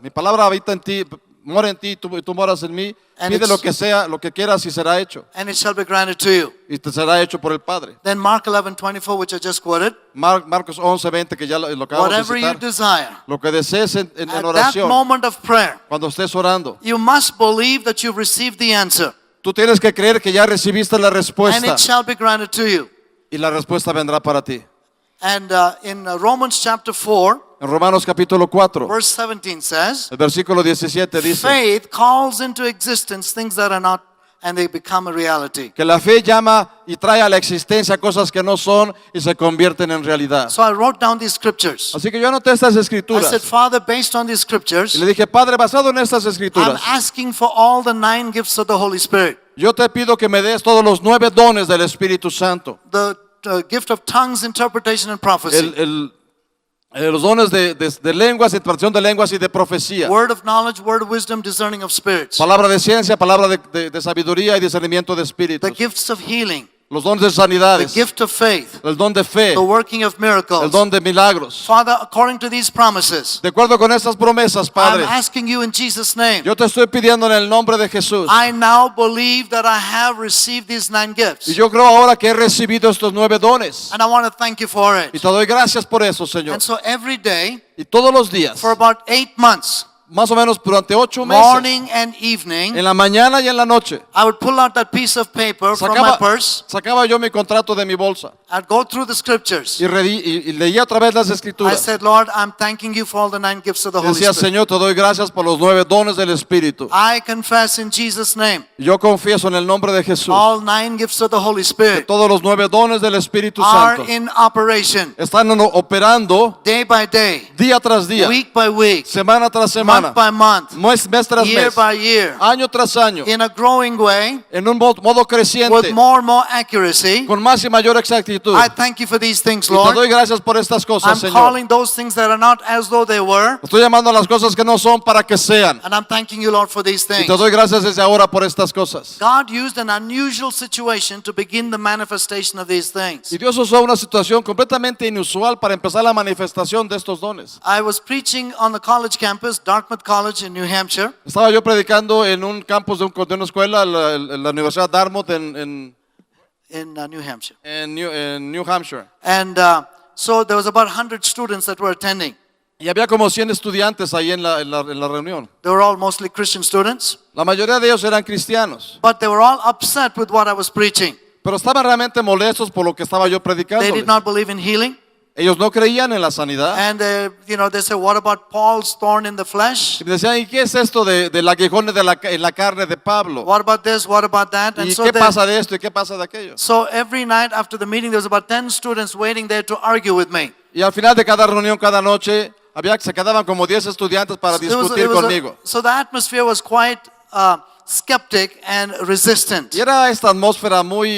mi palabra habita en ti, mora en ti y tú moras en mí, And pide it's- lo que sea, lo que quieras y será hecho. And it shall be granted to you. Y te será hecho por el Padre. Then Mark 11, 24, which I just quoted, Marcos 11, 20, que ya lo acabamos de whatever you citar. desire, Lo que desees en at that oración, moment of prayer, cuando estés orando, you must believe that you've received the answer, tú tienes que creer que ya recibiste la and respuesta it shall be granted to you. y la respuesta vendrá para ti. And in Romans chapter 4, En Romanos capítulo 4, verse 17 says, el versículo 17 dice faith calls into existence things that are not, and they become a reality. que la fe llama y trae a la existencia cosas que no son y se convierten en realidad. So I wrote down these scriptures. Así que yo anoté estas I escrituras said, Father, based on these y scriptures, le dije, Padre, basado en estas I'm escrituras, asking for all the 9 gifts of the Holy Spirit. yo te pido que me des todos los 9 dones del Espíritu Santo. The gift of tongues, interpretation, and prophecy. Los dones de lenguas, interpretación de lenguas y de profecía. Word of knowledge, word of wisdom, discerning of spirits. Palabra de ciencia, palabra de sabiduría y discernimiento de The espíritus. gifts of healing. Los dones de The sanidades, gift of faith. el don de fe, The working of el miracles. don de milagros. Father, according to these promises, De acuerdo con estas promesas, I'm Padre, asking you in Jesus' name. yo te estoy pidiendo en el nombre de Jesús. I now believe that I have received these 9 Y gifts. yo creo ahora que he recibido estos 9 dones. And I want to thank you for Y it. te doy gracias por eso, Señor. And so every day, Y todos los días, for about 8 months, más o menos durante 8 meses, morning and evening, en la mañana y en la noche, I would pull out that piece of paper from my purse. sacaba yo mi contrato de mi bolsa I'd go through the scriptures. y leía otra vez las I escrituras. said, Lord, I'm thanking you for all the 9 gifts of the Y Holy decía, Spirit. Señor, te doy gracias por los 9 dones del Espíritu. I confess in Jesus' name Yo confieso en el nombre de Jesús all 9 gifts of the Holy que Spirit todos los 9 dones del Espíritu are Santo in operation están operando day by day, día tras día, week by week, semana tras semana, month by month, mes tras year mes, by year, año tras año, in a growing way, en un modo creciente, with more and more accuracy. con más y mayor exactitud. I thank you for these things, Y te Lord. doy gracias por estas cosas, I'm Señor. calling those things that are not as though they were, Estoy llamando a las cosas que no son para que sean. and I'm thanking you, Lord, for these Y things. te doy gracias desde ahora por estas cosas. God used an unusual situation to begin the manifestation of these things. Y Dios usó una situación completamente inusual para empezar la manifestación de estos dones. I was preaching on the college campus, Dartmouth College in New Hampshire, Estaba yo predicando en un campus de una escuela, la Universidad Dartmouth en New Hampshire. New Hampshire. And so there was about 100 students that were attending. Y había como 100 estudiantes ahí en la reunión. They were all mostly Christian students, La mayoría de ellos eran cristianos, but they were all upset with what I was preaching. pero estaban realmente molestos por lo que estaba yo predicando. They did not believe in healing. Ellos no creían en la sanidad. And they said, what about Paul's thorn in the flesh? Y me decían, ¿y qué es esto del aguijón en la carne de Pablo? What about this? What about that? And ¿Y so qué pasa de esto y qué pasa de aquello? so every night after the meeting, there was about 10 students waiting there to argue with me. Y al final de cada reunión, cada noche, se quedaban como 10 estudiantes para discutir conmigo. So the atmosphere was quite skeptic and resistant. Y era esta atmósfera muy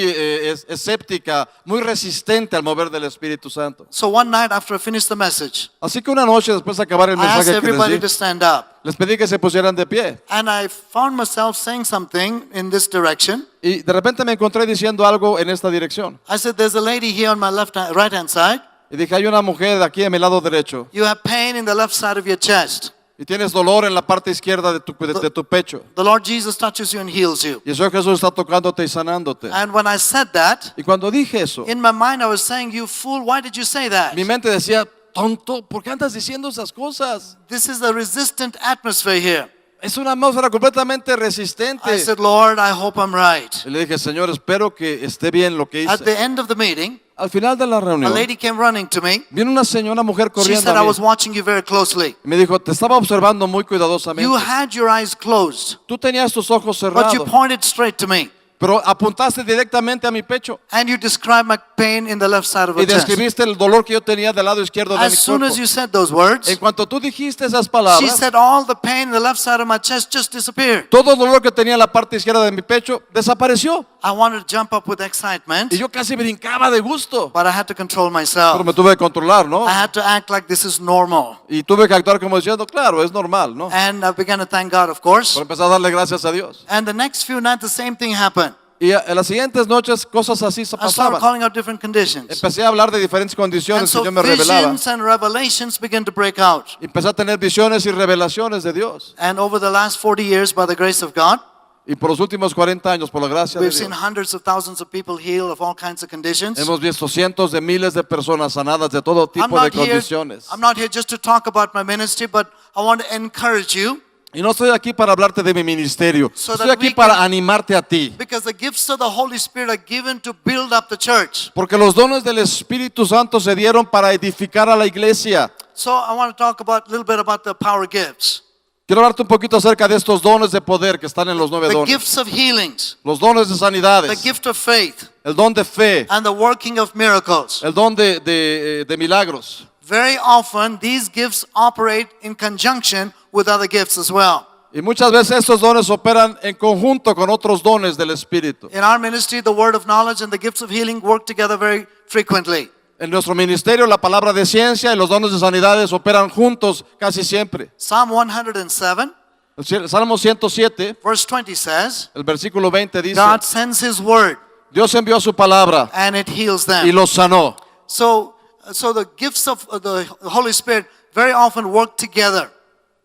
escéptica, muy resistente al mover del Espíritu Santo. So one night after I finished the message, Así que una noche después de acabar el I asked mensaje que everybody les to di, stand up. les pedí que se pusieran de pie. And I found myself saying something in this direction. Y de repente me encontré diciendo algo en esta dirección. I said, there's a lady here on my right hand side. Y dije, hay una mujer de aquí a mi lado derecho You have pain in the left side of your chest. y tienes dolor en la parte izquierda de tu pecho. The Lord Jesus touches you and heals you. Y el Señor Jesús está tocándote y sanándote. And when I said that, Y cuando dije eso, in my mind I was saying, you fool, why did you say that? mi mente decía, tonto, ¿por qué andas diciendo esas cosas? This is the resistant atmosphere here. Es una atmósfera completamente resistente. I said, Lord, I hope I'm right. Y le dije, Señor, espero que esté bien lo que At hice. the end of the meeting, Al final de la a reunión, lady came running to me. vino una señora, una mujer She corriendo said, a I mí was watching you very closely. y me dijo, te estaba observando muy cuidadosamente. You had your eyes closed, Tú tenías tus ojos but you cerrados, pointed straight to me. pero apuntaste directamente a mi pecho And you described my pain in the left side of y the chest. describiste el dolor que yo tenía del lado izquierdo de mi As soon cuerpo. as you said those words, En cuanto tú dijiste esas she palabras, said all the pain in the left side of my chest just disappeared. todo el dolor que tenía en la parte izquierda de mi pecho desapareció. I wanted to jump up with excitement, Y yo casi brincaba de gusto. but I had to control Pero myself. me tuve que controlar, ¿no? I had to act like this is normal. Y tuve que actuar como diciendo, claro, es normal, ¿no? And I began to thank God, of course. Por empezar a darle gracias a Dios. And the next few nights, the same thing happened. Y en las siguientes noches cosas así se I started pasaban. calling out different conditions. Empecé a hablar de diferentes And condiciones que so yo me revelaba. visions and revelations began to break out. Empecé a tener visiones y revelaciones de Dios. And over the last 40 years, by the grace of God, Y por los últimos 40 años, por la gracia de we've seen Dios, hundreds of thousands of people healed of all kinds of conditions. hemos visto cientos de miles de personas sanadas de todo tipo de condiciones. I'm not here just to talk about my ministry, but I want to encourage you, Y no estoy aquí para hablarte de mi ministerio. So Estoy that aquí we para can- animarte a ti. because the gifts of the Holy Spirit are given to build up the church. Porque los dones del Espíritu Santo se dieron para edificar a la iglesia. So I want to talk about a little bit about the power gifts. Quiero hablarte un poquito acerca de estos dones de poder que están en los 9 The dones. gifts of healings, Los dones de the sanidades, gift of faith, el don de fe, and the working of miracles. el don de milagros. Very often, these gifts operate in conjunction with other gifts as well. Y muchas veces estos dones operan en conjunto con otros dones del Espíritu. In our ministry, the word of knowledge and the gifts of healing work together very frequently. En nuestro ministerio la palabra de ciencia y los dones de sanidades operan juntos casi siempre. Psalm 107, El Salmo 107, verse 20 says, el versículo 20 dice, God sends His word Dios envió su palabra and it heals y them. los sanó. So the gifts of the Holy Spirit very often work together.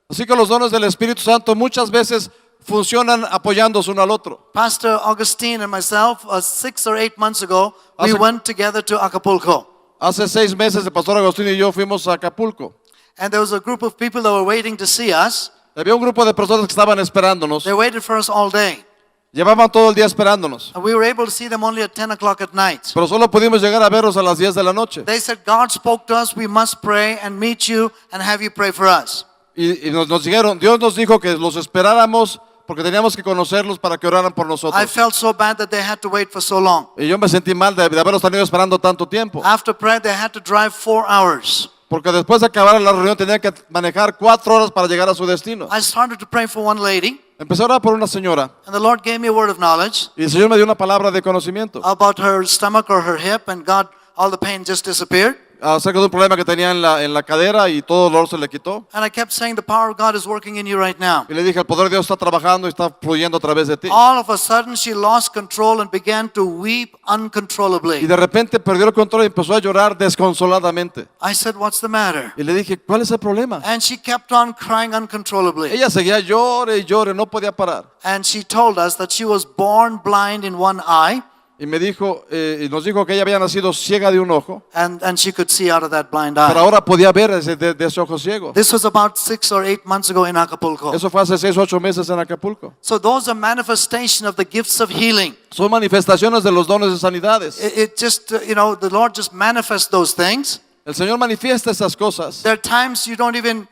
Así que los dones del Espíritu Santo muchas veces funcionan apoyándose uno al otro. Pastor Augustine and myself, 6 or 8 months ago, we Hace- went together to Acapulco. Hace 6 meses el pastor Agustín y yo fuimos a Acapulco. And there was a group of people that were waiting to see us. Había un grupo de personas que estaban esperándonos. They waited for us all day. Llevaban todo el día esperándonos. And we were able to see them only at 10 o'clock at night. Pero solo pudimos llegar a verlos a las 10 de la noche. They said, God spoke to us, we must pray and meet you and have you pray for us. Y nos dijeron, Dios nos dijo que los esperáramos porque teníamos que conocerlos para que oraran por I nosotros. felt so bad that they had to wait for so long. Y yo me sentí mal de haberlos tenido esperando tanto tiempo. After prayer, they had to drive 4 hours. Porque después de acabar la reunión tenían que manejar 4 horas para llegar a su destino. I started to pray for one lady, Empecé a orar por una señora and the Lord gave me a word of knowledge y el Señor me dio una palabra de conocimiento about her stomach or her hip, and God, all the pain just disappeared. acerca de un problema que tenía en la cadera y todo el dolor se le quitó. And I kept saying, the power of God is working in you right now. Y le dije, el poder de Dios está trabajando y está fluyendo a través de ti. All of a sudden, she lost control and began to weep Y uncontrollably. de repente perdió el control y empezó a llorar desconsoladamente. I said, what's the matter? Y le dije, ¿cuál es el problema? And she kept on crying uncontrollably. Ella seguía llore y llore, no podía parar. And she told us that she was born blind in one eye, Y me dijo, y nos dijo que ella había nacido ciega de un ojo, and she could see out of that blind pero eye. ahora podía ver de ese ojo ciego. This was about 6 or 8 months ago in Acapulco. Eso fue hace 6 o 8 meses en Acapulco. So those are manifestation of the gifts of healing. Son manifestaciones de los dones de sanidades. It just, the Lord just manifests those things. El Señor manifiesta esas cosas. There are times you don't even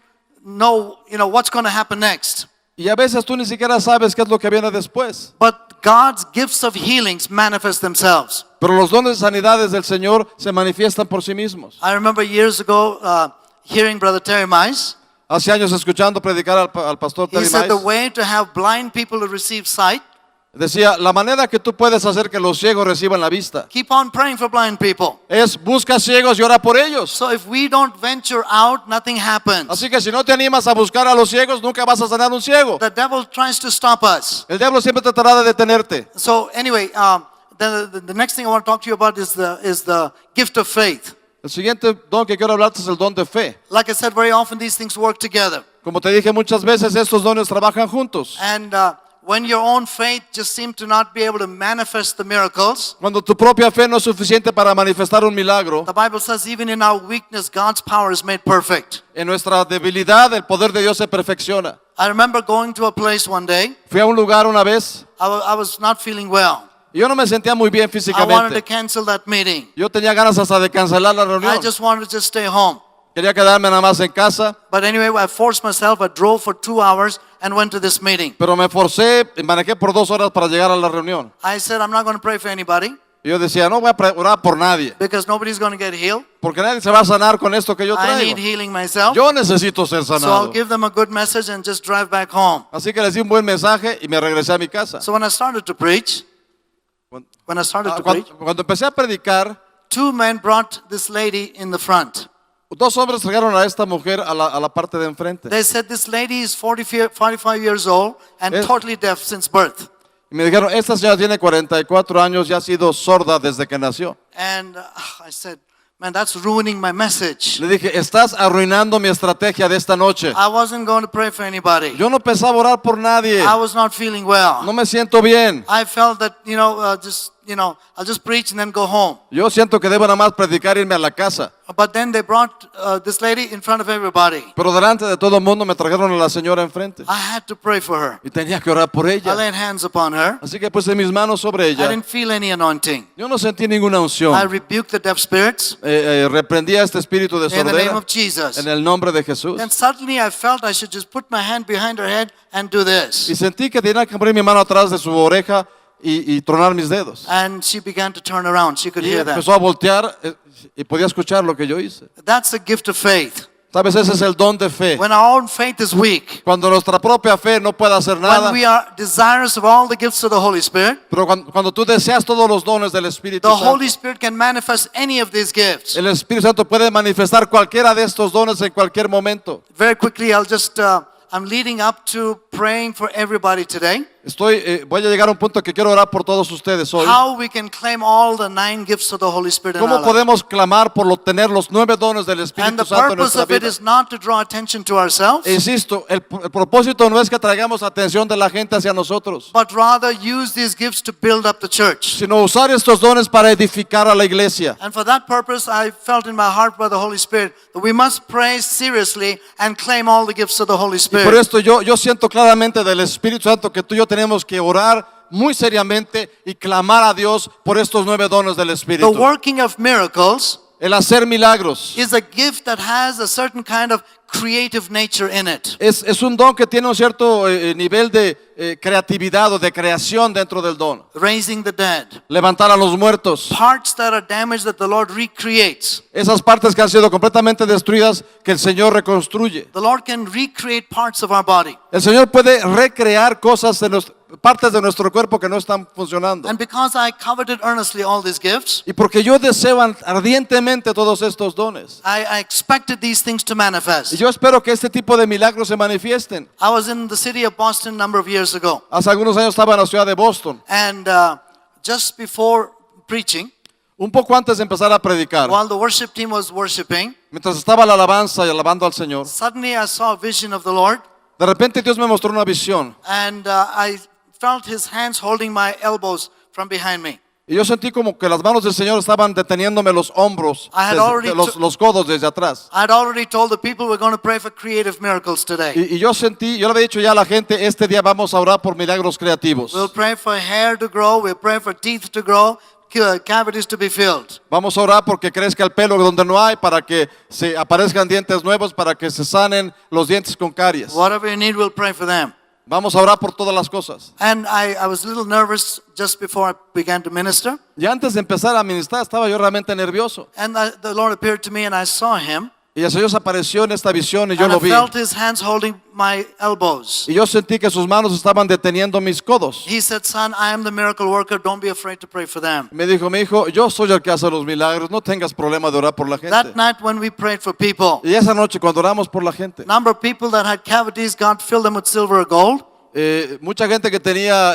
know, what's going to happen next. Y a veces tú ni siquiera sabes qué es lo que viene después. But God's gifts of healings manifest themselves. Pero los dones de sanidades del Señor se manifiestan por sí mismos. I remember years ago hearing Brother Terry Mize. Hace años escuchando predicar al pastor He Terry said the Mize, way to have blind people to receive sight, decía, la manera que tú puedes hacer que los ciegos reciban la vista keep on praying for blind people. es busca ciegos y ora por ellos. So if we don't venture out, nothing happens. Así que si no te animas a buscar a los ciegos, nunca vas a sanar un ciego. The devil tries to stop us. El diablo siempre tratará de detenerte. So anyway, the next thing I want to talk to you about is the gift of faith. El siguiente don que quiero hablarte es el don de fe. Like I said, very often these things work together. Como te dije muchas veces, estos dones trabajan juntos. And when your own faith just seems to not be able to manifest the miracles, Cuando tu propia fe no es suficiente para manifestar un milagro, the Bible says even in our weakness, God's power is made perfect. en nuestra debilidad el poder de Dios se perfecciona. I remember going to a place one day. Fui a un lugar una vez I was not feeling well. y yo no me sentía muy bien I wanted to físicamente. cancel that meeting. Yo tenía ganas hasta de cancelar la I reunión. just wanted to just stay home. Quería quedarme nada más en casa, But anyway, I forced myself. I drove for 2 hours and went to this meeting. pero me forcé y manejé por 2 horas para llegar a la reunión. I said, I'm not going to pray for anybody Y yo decía, no voy a orar por nadie, because nobody's going to get healed. porque nadie se va a sanar con esto que yo I need traigo. healing myself. Yo necesito ser So I'll sanado. give them a good message and just drive back home. Así que les di un buen mensaje y me regresé a mi casa. So when I started to preach, Cuando empecé a predicar, 2 men brought this lady in the front. 2 hombres trajeron a esta mujer a la parte de enfrente. They said this lady is 45 years old and Es- totally deaf since birth. Y me dijeron, esta señora tiene 44 años y ha sido sorda desde que nació. And I said, man, that's ruining my message. Le dije, estás arruinando mi estrategia de esta noche. I wasn't going to pray for anybody. Yo no pensaba orar por nadie. I was not feeling well. No me siento bien. I felt that, I'll just preach and then go home. Yo siento que debo nada más predicar e irme a la casa. But then they brought this lady in front of everybody. Pero delante de todo el mundo me trajeron a la señora enfrente. I had to pray for her. Y tenía que orar por I ella. laid hands upon her. Así que puse mis manos sobre I ella. didn't feel any anointing. Yo no sentí ninguna unción. I rebuked the deaf spirits Reprendí a este espíritu de in the name sordera of Jesus. en el nombre de Jesús. Then suddenly I felt I should just put my hand behind her head and do Y this. sentí que tenía que poner mi mano atrás de su oreja y tronar mis dedos. And she began to turn around. She could Y hear that. empezó a voltear y podía escuchar lo que yo hice. That's a gift of faith. Sabes, ese es el don de fe. When our own faith is weak, Cuando nuestra propia fe no puede hacer nada, when we are desirous of all the gifts of the Holy Spirit, pero cuando tú deseas todos los dones del Espíritu the Santo, Holy Spirit can manifest any of these gifts. el Espíritu Santo puede manifestar cualquiera de estos dones en cualquier momento. Very quickly, I'm leading up to praying for everybody today. Voy a llegar a un punto que quiero orar por todos ustedes hoy. How we can claim all the 9 gifts of the Holy Spirit in our ¿Cómo life. podemos clamar por tener los 9 dones del And Espíritu the Santo en purpose nuestra of it vida? is not to draw attention to ourselves, Insisto, el propósito no es que traigamos atención de la gente hacia nosotros, but rather use these gifts to build up the church. sino usar estos dones para edificar a la iglesia. And for that purpose, I felt in my heart by the Holy Spirit that we must pray seriously and claim all the gifts of the Holy Y por Spirit. esto yo siento claramente del Espíritu Santo que tú y yo tenemos que orar muy seriamente y clamar a Dios por estos 9 dones del The Espíritu. working of miracles El hacer milagros is a gift that has a certain kind of creative nature in it. es un don que tiene un cierto nivel de creatividad o de creación dentro del don. Raising the dead, Levantar a los muertos. parts that are damaged that the Lord recreates. Esas partes que han sido completamente destruidas que el Señor reconstruye. The Lord can recreate parts of our body. El Señor puede recrear cosas partes de nuestro cuerpo que no están funcionando. And because I coveted earnestly all these gifts, Y porque yo deseo ardientemente todos estos dones. I expected these things to manifest. Y yo espero que este tipo de milagros se manifiesten. I was in the city of Boston a number of years ago. Hace algunos años estaba en la ciudad de Boston. And just before preaching, Un poco antes de empezar a predicar, while the worship team was worshiping, mientras estaba la alabanza y alabando al Señor, suddenly I saw a vision of the Lord, de repente Dios me mostró una visión. and I felt his hands holding my elbows from behind me. Y yo sentí como que las manos del Señor estaban deteniéndome los hombros, I had already los codos desde atrás. I had already told the people we're going to pray for creative miracles today. Y yo le había dicho ya a la gente, este día vamos a orar por milagros creativos. We'll pray for hair to grow, we'll pray for teeth to grow, cavities to be filled. Vamos a orar porque crezca el pelo donde no hay, para que se aparezcan dientes nuevos, para que se sanen los dientes con caries. Whatever you need, we'll pray for them. Vamos a orar por todas las cosas. And I was a little nervous just before I began to minister. Y antes de empezar a ministrar estaba yo realmente nervioso. And the Lord appeared to me and I saw him. Y el Señor se apareció en esta visión y yo And lo I vi. felt his hands holding my elbows. Y yo sentí que sus manos estaban deteniendo mis codos. He said, son, I am the miracle worker. Don't be afraid to pray for them. Me dijo, mi hijo, yo soy el que hace los milagros, no tengas problema de orar por la gente. That night when we prayed for people, Y esa noche cuando oramos por la gente, number of people that had cavities, God filled them with silver or gold. mucha gente que tenía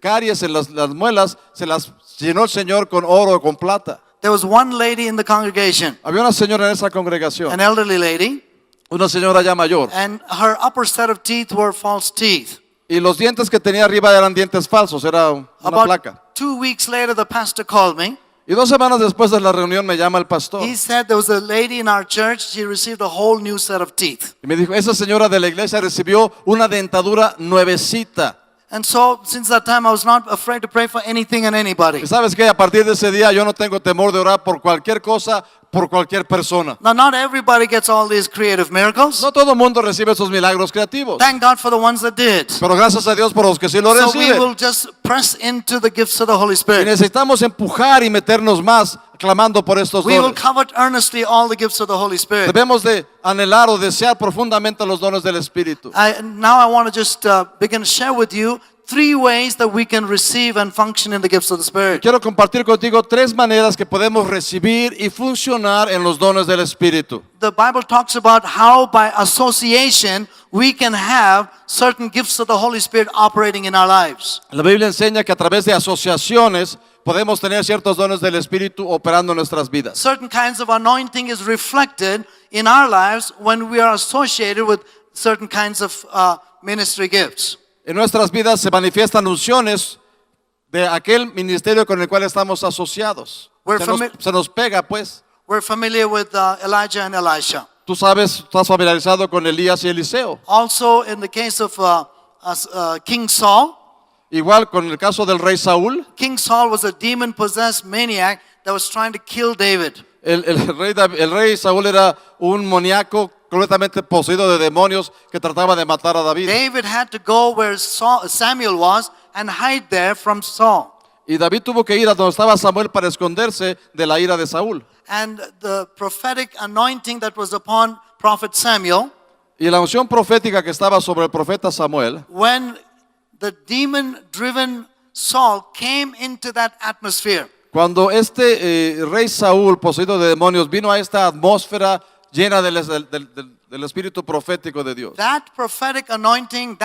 caries en las muelas, se las llenó el Señor con oro o con plata. there was one lady in the congregation, Había una señora en esa congregación, an elderly lady, una señora ya mayor, and her upper set of teeth were false teeth. y los dientes que tenía arriba eran dientes falsos, era una placa. About 2 weeks later, the pastor called me. Y 2 semanas después de la reunión me llama el pastor He said there was a lady in our church, she received a whole new set of teeth. y me dijo, esa señora de la iglesia recibió una dentadura nuevecita. And so, since that time, I was not afraid to pray for anything and anybody. Y sabes que a partir de ese día yo no tengo temor de orar por cualquier cosa, por cualquier persona. Now, not everybody gets all these creative miracles. No todo el mundo recibe esos milagros creativos, Thank God for the ones that did. pero gracias a Dios por los que sí lo So we reciben. will just press into the gifts of the Holy Y Spirit. necesitamos empujar y meternos más clamando por estos We will dones. covet earnestly all the gifts of the Holy Spirit. Debemos de anhelar o desear profundamente los dones del Espíritu. Now I want to just begin to share with you 3 ways that we can receive and function in the gifts of the Spirit. Quiero compartir contigo 3 maneras que podemos recibir y funcionar en los dones del Espíritu. The Bible talks about how by association we can have certain gifts of the Holy Spirit operating in our lives. La Biblia enseña que a través de asociaciones podemos tener ciertos dones del Espíritu operando en nuestras vidas. Certain kinds of anointing is reflected in our lives when we are associated with certain kinds of ministry gifts. En nuestras vidas se manifiestan unciones de aquel ministerio con el cual estamos asociados. Se nos pega, pues. We're familiar with Elijah and Elisha. Tú sabes, estás familiarizado con Elías y Eliseo. Also, in the case of King Saul, Igual con el caso del rey Saúl. King Saul was a demon-possessed maniac that was trying to kill David. El rey Saúl era un maníaco completamente poseído de demonios que trataba de matar a David. David had to go where Samuel was and hide there from Saul. Y David tuvo que ir a donde estaba Samuel para esconderse de la ira de Saúl. And the prophetic anointing that was upon prophet Samuel, Y la unción profética que estaba sobre el profeta Samuel, when the demon-driven Saul came into that atmosphere, cuando este rey Saúl, poseído de demonios, vino a esta atmósfera llena del espíritu profético de Dios. that prophetic anointing,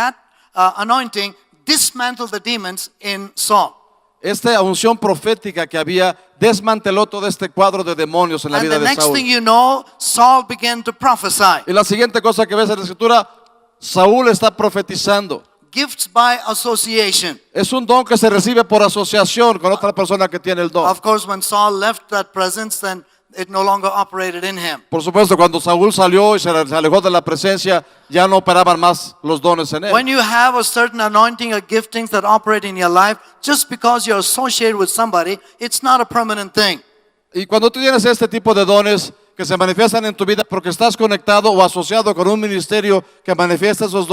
anointing dismantled the demons in Saul. Esta unción profética que había desmanteló todo este cuadro de demonios en la And vida the de next Saúl. thing you know, Saul began to prophesy. Y la siguiente cosa que ves en la escritura, Saúl está profetizando. Gifts by association. Es un don que se recibe por asociación con otra persona que tiene el don. Of course, when Saul left that presence, then it no longer operated in him. Por supuesto, cuando Saúl salió y se alejó de la presencia, ya no operaban más los dones en él. When you have a certain anointing or giftings that operate in your life, just because you're associated with somebody, it's not a permanent thing. Y cuando tú tienes este tipo de dones que se manifiestan en tu vida porque estás conectado o asociado con un ministerio que manifiesta esos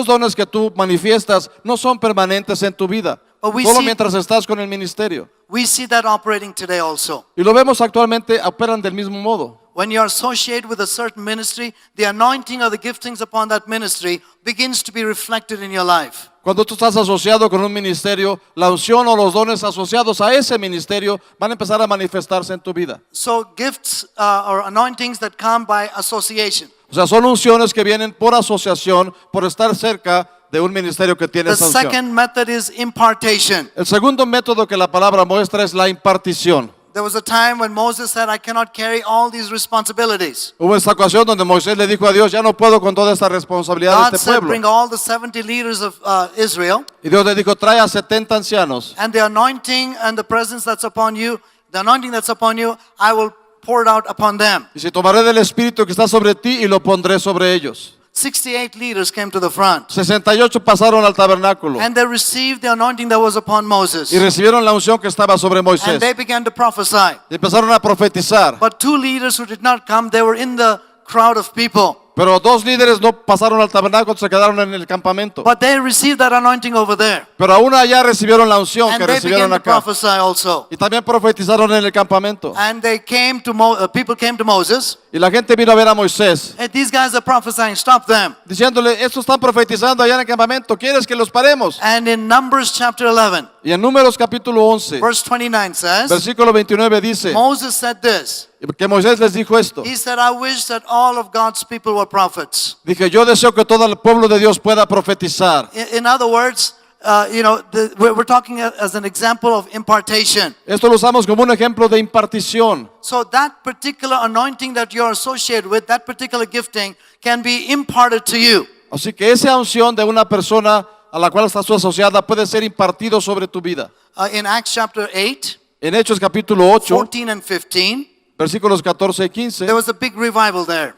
dones que tú manifiestas no son permanentes en tu vida, But we solo see- mientras estás con el ministerio. We see that operating today also. Y lo vemos actualmente, operan del mismo modo. When you're associated with a certain ministry, the anointing or the giftings upon that ministry begins to be reflected in your life. Cuando tú estás asociado con un ministerio, la unción o los dones asociados a ese ministerio van a empezar a manifestarse en tu vida. So gifts or anointings that come by association. O sea, son unciones que vienen por asociación, por estar cerca de un ministerio que tiene The esa unción. second method is impartation. El segundo método que la palabra muestra es la impartición. There was a time when Moses said, I cannot carry all these responsibilities. Hubo esta ocasión donde Moisés le dijo a Dios, ya no puedo con toda esta responsabilidad God de este said, pueblo. bring all the 70 leaders of Israel, Y Dios le dijo, trae a 70 ancianos. and the anointing and the presence that's upon you, the anointing that's upon you, I will pour it out upon them. Y si tomaré del Espíritu que está sobre ti y lo pondré sobre ellos. 68 leaders came to the front, 68 pasaron al tabernáculo and they received the anointing that was upon Moses, y recibieron la unción que estaba sobre and Moisés. they began to prophesy. Y empezaron a profetizar. But 2 leaders who did not come, they were in the crowd of people. Pero 2 líderes no pasaron al tabernáculo, se quedaron en el campamento. But they received that anointing over there, Pero aún allá recibieron la unción and que they began recibieron to acá. prophesy also. Y también profetizaron en el campamento. And they came to people came to Moses, Y la gente vino a ver a Moisés, hey, these guys are prophesying, stop them. diciéndole, estos están profetizando allá en el campamento, ¿quieres que los paremos? And in Numbers chapter 11, Y en Números capítulo 11, verse 29 says, versículo 29 dice, Moses said this. que Moisés les dijo esto. He said, I wish that all of God's people were prophets. Dije, yo deseo que todo el pueblo de Dios pueda profetizar. In other words, we're talking as an example of impartation. Esto lo usamos como un ejemplo de impartición. So that particular anointing that you're associated with, that particular gifting can be imparted to you. Así que esa unción de una persona a la cual estás asociada puede ser impartido sobre tu vida. In Acts chapter 8, En Hechos capítulo 8, 14 and 15, versículos 14 y 15, there was a big revival there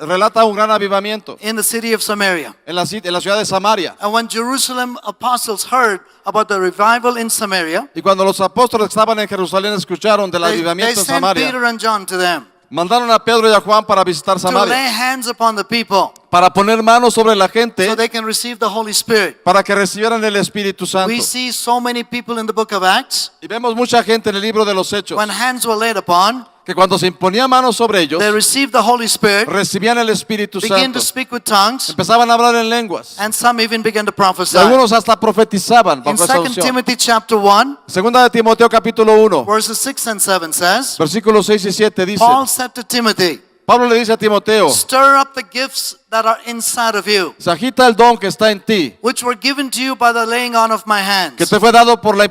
relata un gran avivamiento in the city of Samaria. en la ciudad de Samaria. And when Jerusalem apostles heard about the revival in Samaria, Y cuando los apóstoles que estaban en Jerusalén escucharon del they avivamiento en sent Samaria, Peter and John to them mandaron a Pedro y a Juan para visitar to Samaria, lay hands upon the people para poner manos sobre la gente, so they can receive the Holy Spirit. para que recibieran el Espíritu Santo. We see so many people in the book of Acts, Y vemos mucha gente en el libro de los Hechos, when hands were laid upon, que cuando se imponía manos sobre ellos, they received the Holy Spirit, recibían el Espíritu began Santo, to speak with tongues, empezaban a hablar en lenguas, and some even began to y prophesy. algunos hasta profetizaban In bajo esa 2 unción. Timothy chapter 1, Segunda de Timoteo capítulo 1, verses 6 and 7 says, versículos 6 y 7 dice, Paul said to Timothy, Pablo le dice a Timoteo, stir up the gifts that are inside of you, se agita el don que está en ti, which were given to you by the laying on of my hands. que te fue dado por la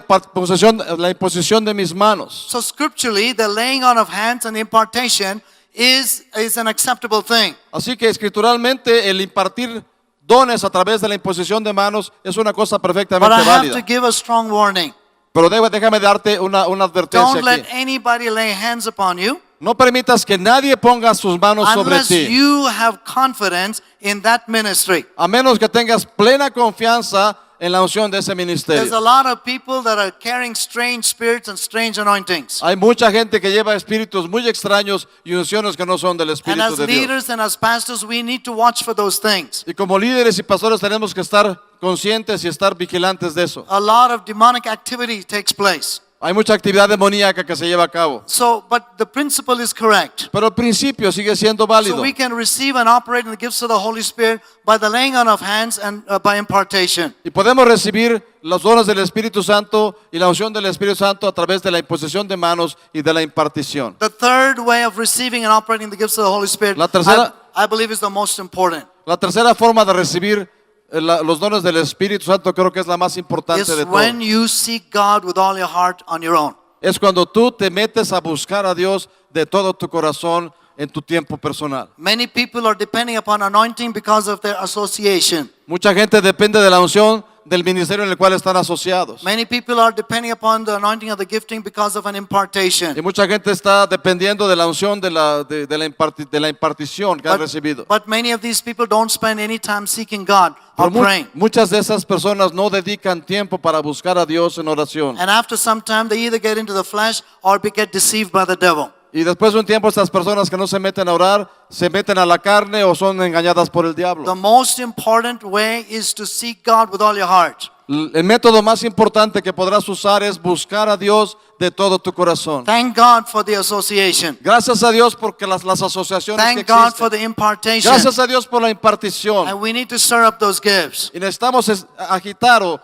imposición de mis manos. So scripturally, the laying on of hands and the impartation is an acceptable thing. Así que escrituralmente el impartir dones a través de la imposición de manos es una cosa But perfectamente I have to válida. give a strong warning. Pero déjame darte una advertencia Don't let aquí. anybody lay hands upon you No permitas que nadie ponga sus manos sobre unless ti, you have confidence in that ministry. a menos que tengas plena confianza en la unción de ese There's a ministerio. lot of people that are carrying strange spirits and strange anointings. Hay mucha gente que lleva espíritus muy extraños y unciones que no son del And Espíritu as de Dios. leaders and as pastors, we need to watch for those things. Y como líderes y pastores tenemos que estar conscientes y estar vigilantes de eso. A lot of demonic activity takes place. Hay mucha actividad demoníaca que se lleva a cabo, So, but the principle is correct. pero el principio sigue siendo So válido. we can receive and operate in the gifts of the Holy Spirit by the laying on of hands and by impartation. Y podemos recibir los dones del Espíritu Santo y la unción del Espíritu Santo a través de la imposición de manos y de la impartición. The third way of receiving and operating the gifts of the Holy Spirit, La tercera- I believe is the most important. La tercera forma de recibir los dones del Espíritu Santo creo que es la más importante Is de todo. when you seek God with all your heart on your own. Es cuando tú te metes a buscar a Dios de todo tu corazón en tu tiempo personal. Many people are depending upon anointing because of their association. Mucha gente depende de la unción del ministerio en el cual están asociados. Many people are depending upon the anointing of the gifting because of an impartation. Y mucha gente está dependiendo de la unción de la impartición que han recibido. But many of these people don't spend any time seeking God or Pero praying. muchas de esas personas no dedican tiempo para buscar a Dios en oración. And after some time, they either get into the flesh or get deceived by the devil. Y después de un tiempo estas personas que no se meten a orar, se meten a la carne o son engañadas por el diablo. The most important way is to seek God with all your heart. El método más importante que podrás usar es buscar a Dios de todo tu corazón. Thank God for the association. Gracias a Dios porque las asociaciones que Thank God for existen. the impartation. Gracias a Dios por la impartición. And we need to stir up those gifts. Y necesitamos agitar o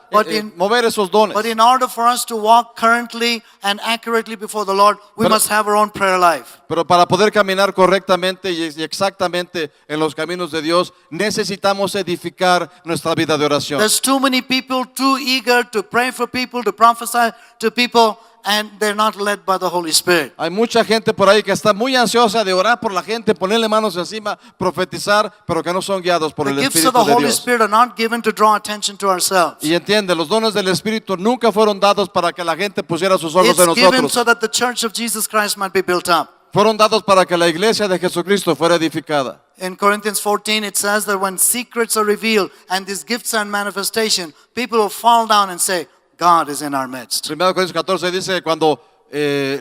mover esos dones. But in order for us to walk currently and accurately before the Lord, we Pero- must have our own prayer life. Pero para poder caminar correctamente y exactamente en los caminos de Dios, necesitamos edificar nuestra vida de oración. There's too many people too eager to pray for people, to prophesy to people, and they're not led by the Holy Spirit. Hay mucha gente por ahí que está muy ansiosa de orar por la gente, ponerle manos encima, profetizar, pero que no son guiados por The el gifts of Espíritu the de Holy Dios. Spirit are not given to draw attention to ourselves. Y entiende, los dones del Espíritu nunca fueron dados para que la gente pusiera sus ojos It's en given nosotros. so that the church of Jesus Christ might be built up. Fueron dados para que la iglesia de Jesucristo fuera edificada. In Corinthians 14, it says that when secrets are revealed and these gifts are in manifestation, people will fall down and say, God is in our midst. 1 Corintios 14 dice que cuando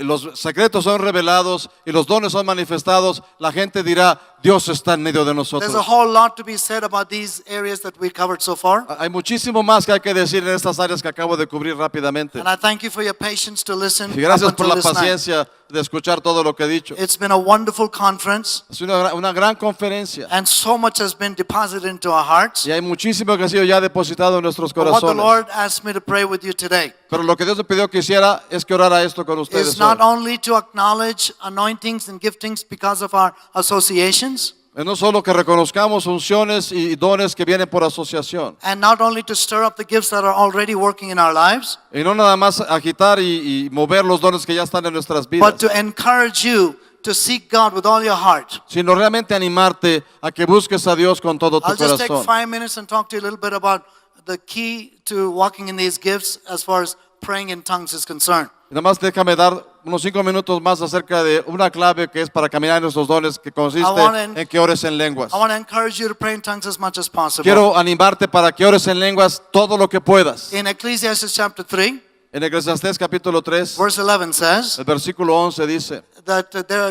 los secretos son revelados y los dones son manifestados, la gente dirá, Dios está en medio de There's nosotros. a whole lot to be said about these areas that we covered so far. Hay muchísimo más que hay que decir en estas áreas que acabo de cubrir rápidamente. And I thank you for your patience to listen Y gracias up por until la this night. paciencia de escuchar todo lo que he dicho. It's been a wonderful conference, Es una gran conferencia and so much has been deposited into our hearts. y hay muchísimo que ha sido ya depositado en nuestros But what the corazones. Lord asked me to pray with you today Pero lo que Dios me pidió que hiciera es que orara esto con ustedes is not hoy. only to acknowledge anointings and giftings because of our associations, No solo que reconozcamos unciones y dones que vienen por asociación. And not only to stir up the gifts that are already working in our lives, Y no nada más agitar y mover los dones que ya están en nuestras vidas, but to encourage you to seek God with all your heart. sino realmente animarte a que busques a Dios con todo tu I'll just take corazón. 5 minutes and talk to you a little bit about the key to walking in these gifts as far as praying in tongues is concerned. Y nada más déjame dar unos 5 minutos más acerca de una clave que es para caminar en nuestros dones, que consiste en que ores en lenguas. I want to encourage you to pray in tongues as much as possible. Quiero animarte para que ores en lenguas todo lo que puedas. In Ecclesiastes chapter 3, En Eclesiastés capítulo 3, verse 11 says el versículo 11 dice that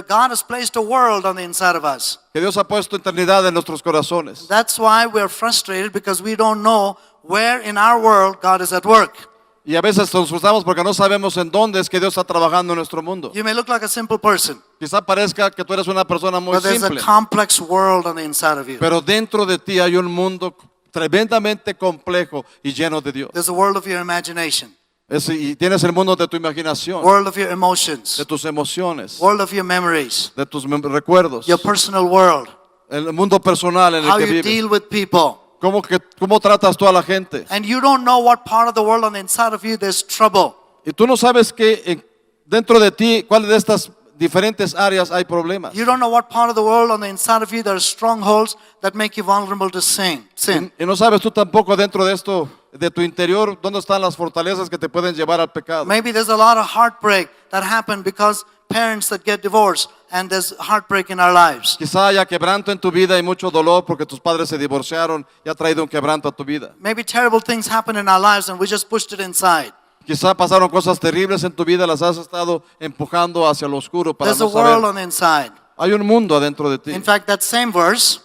God has placed a world on the inside of us. que Dios ha puesto eternidad en nuestros corazones. That's why we're frustrated, because we don't know where in our world God is at work. Y a veces nos frustramos porque no sabemos en dónde es que Dios está trabajando en nuestro mundo. You may look like a simple person, Quizá parezca que tú eres una persona muy but there's a simple, complex world on the inside of you. pero dentro de ti hay un mundo tremendamente complejo y lleno de Dios. There's a world of your imagination, Y tienes el mundo de tu imaginación, world of your emotions, de tus emociones, world of your memories, de tus recuerdos, your personal world, el mundo personal en el how que you vives. deal with people. ¿Cómo tratas tú a la gente? And you don't know what part of the world on the inside of you there's trouble. Y tú no sabes que dentro de ti, cuál de estas diferentes áreas hay problemas. You don't know what part of the world on the inside of you there are strongholds that make you vulnerable to sin. Y no sabes tú tampoco dentro de esto, de tu interior, dónde están las fortalezas que te pueden llevar al pecado. Maybe there's a lot of heartbreak that happened because parents that get divorced, and there's heartbreak in our lives. Quizá haya quebranto en tu vida y mucho dolor porque tus padres se divorciaron y ha traído un quebranto a tu vida. Maybe terrible things happen in our lives and we just pushed it inside. Quizá pasaron cosas terribles en tu vida, las has estado empujando hacia lo oscuro para There's a no world saber. on the inside. Hay un mundo adentro de ti. In fact, that same verse,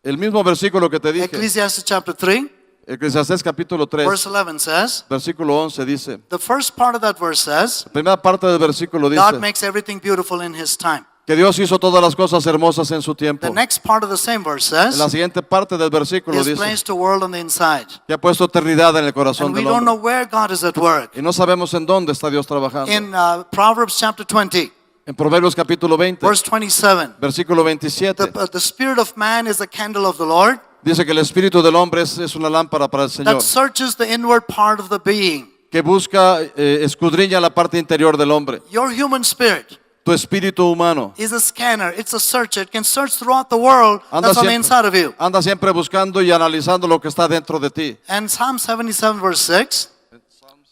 El mismo versículo que te dije, Ecclesiastes chapter 3, Eclesiastés capítulo 3, verse 11 says, versículo 11 dice, the first part of that verse says, la primera parte del versículo God dice makes everything beautiful in His time. que Dios hizo todas las cosas hermosas en su tiempo. The next part of the same verse En la says, siguiente parte del versículo He has dice placed a world on the inside. que ha puesto eternidad en el corazón And we del don't know hombre. where God is at work. Y no sabemos en dónde está Dios trabajando. In Proverbs chapter 20, En Proverbios capítulo 20, verse 27, versículo 27, the spirit of man is the candle of the Lord dice que el espíritu del hombre es una lámpara para el Señor, that searches the inward part of the being. que busca, escudriña la parte interior del hombre. Your human spirit Tu espíritu humano is a scanner. It's a searcher. It can search throughout the world that's on the inside of you. anda siempre buscando y analizando lo que está dentro de ti. And Psalm 77 verse 6,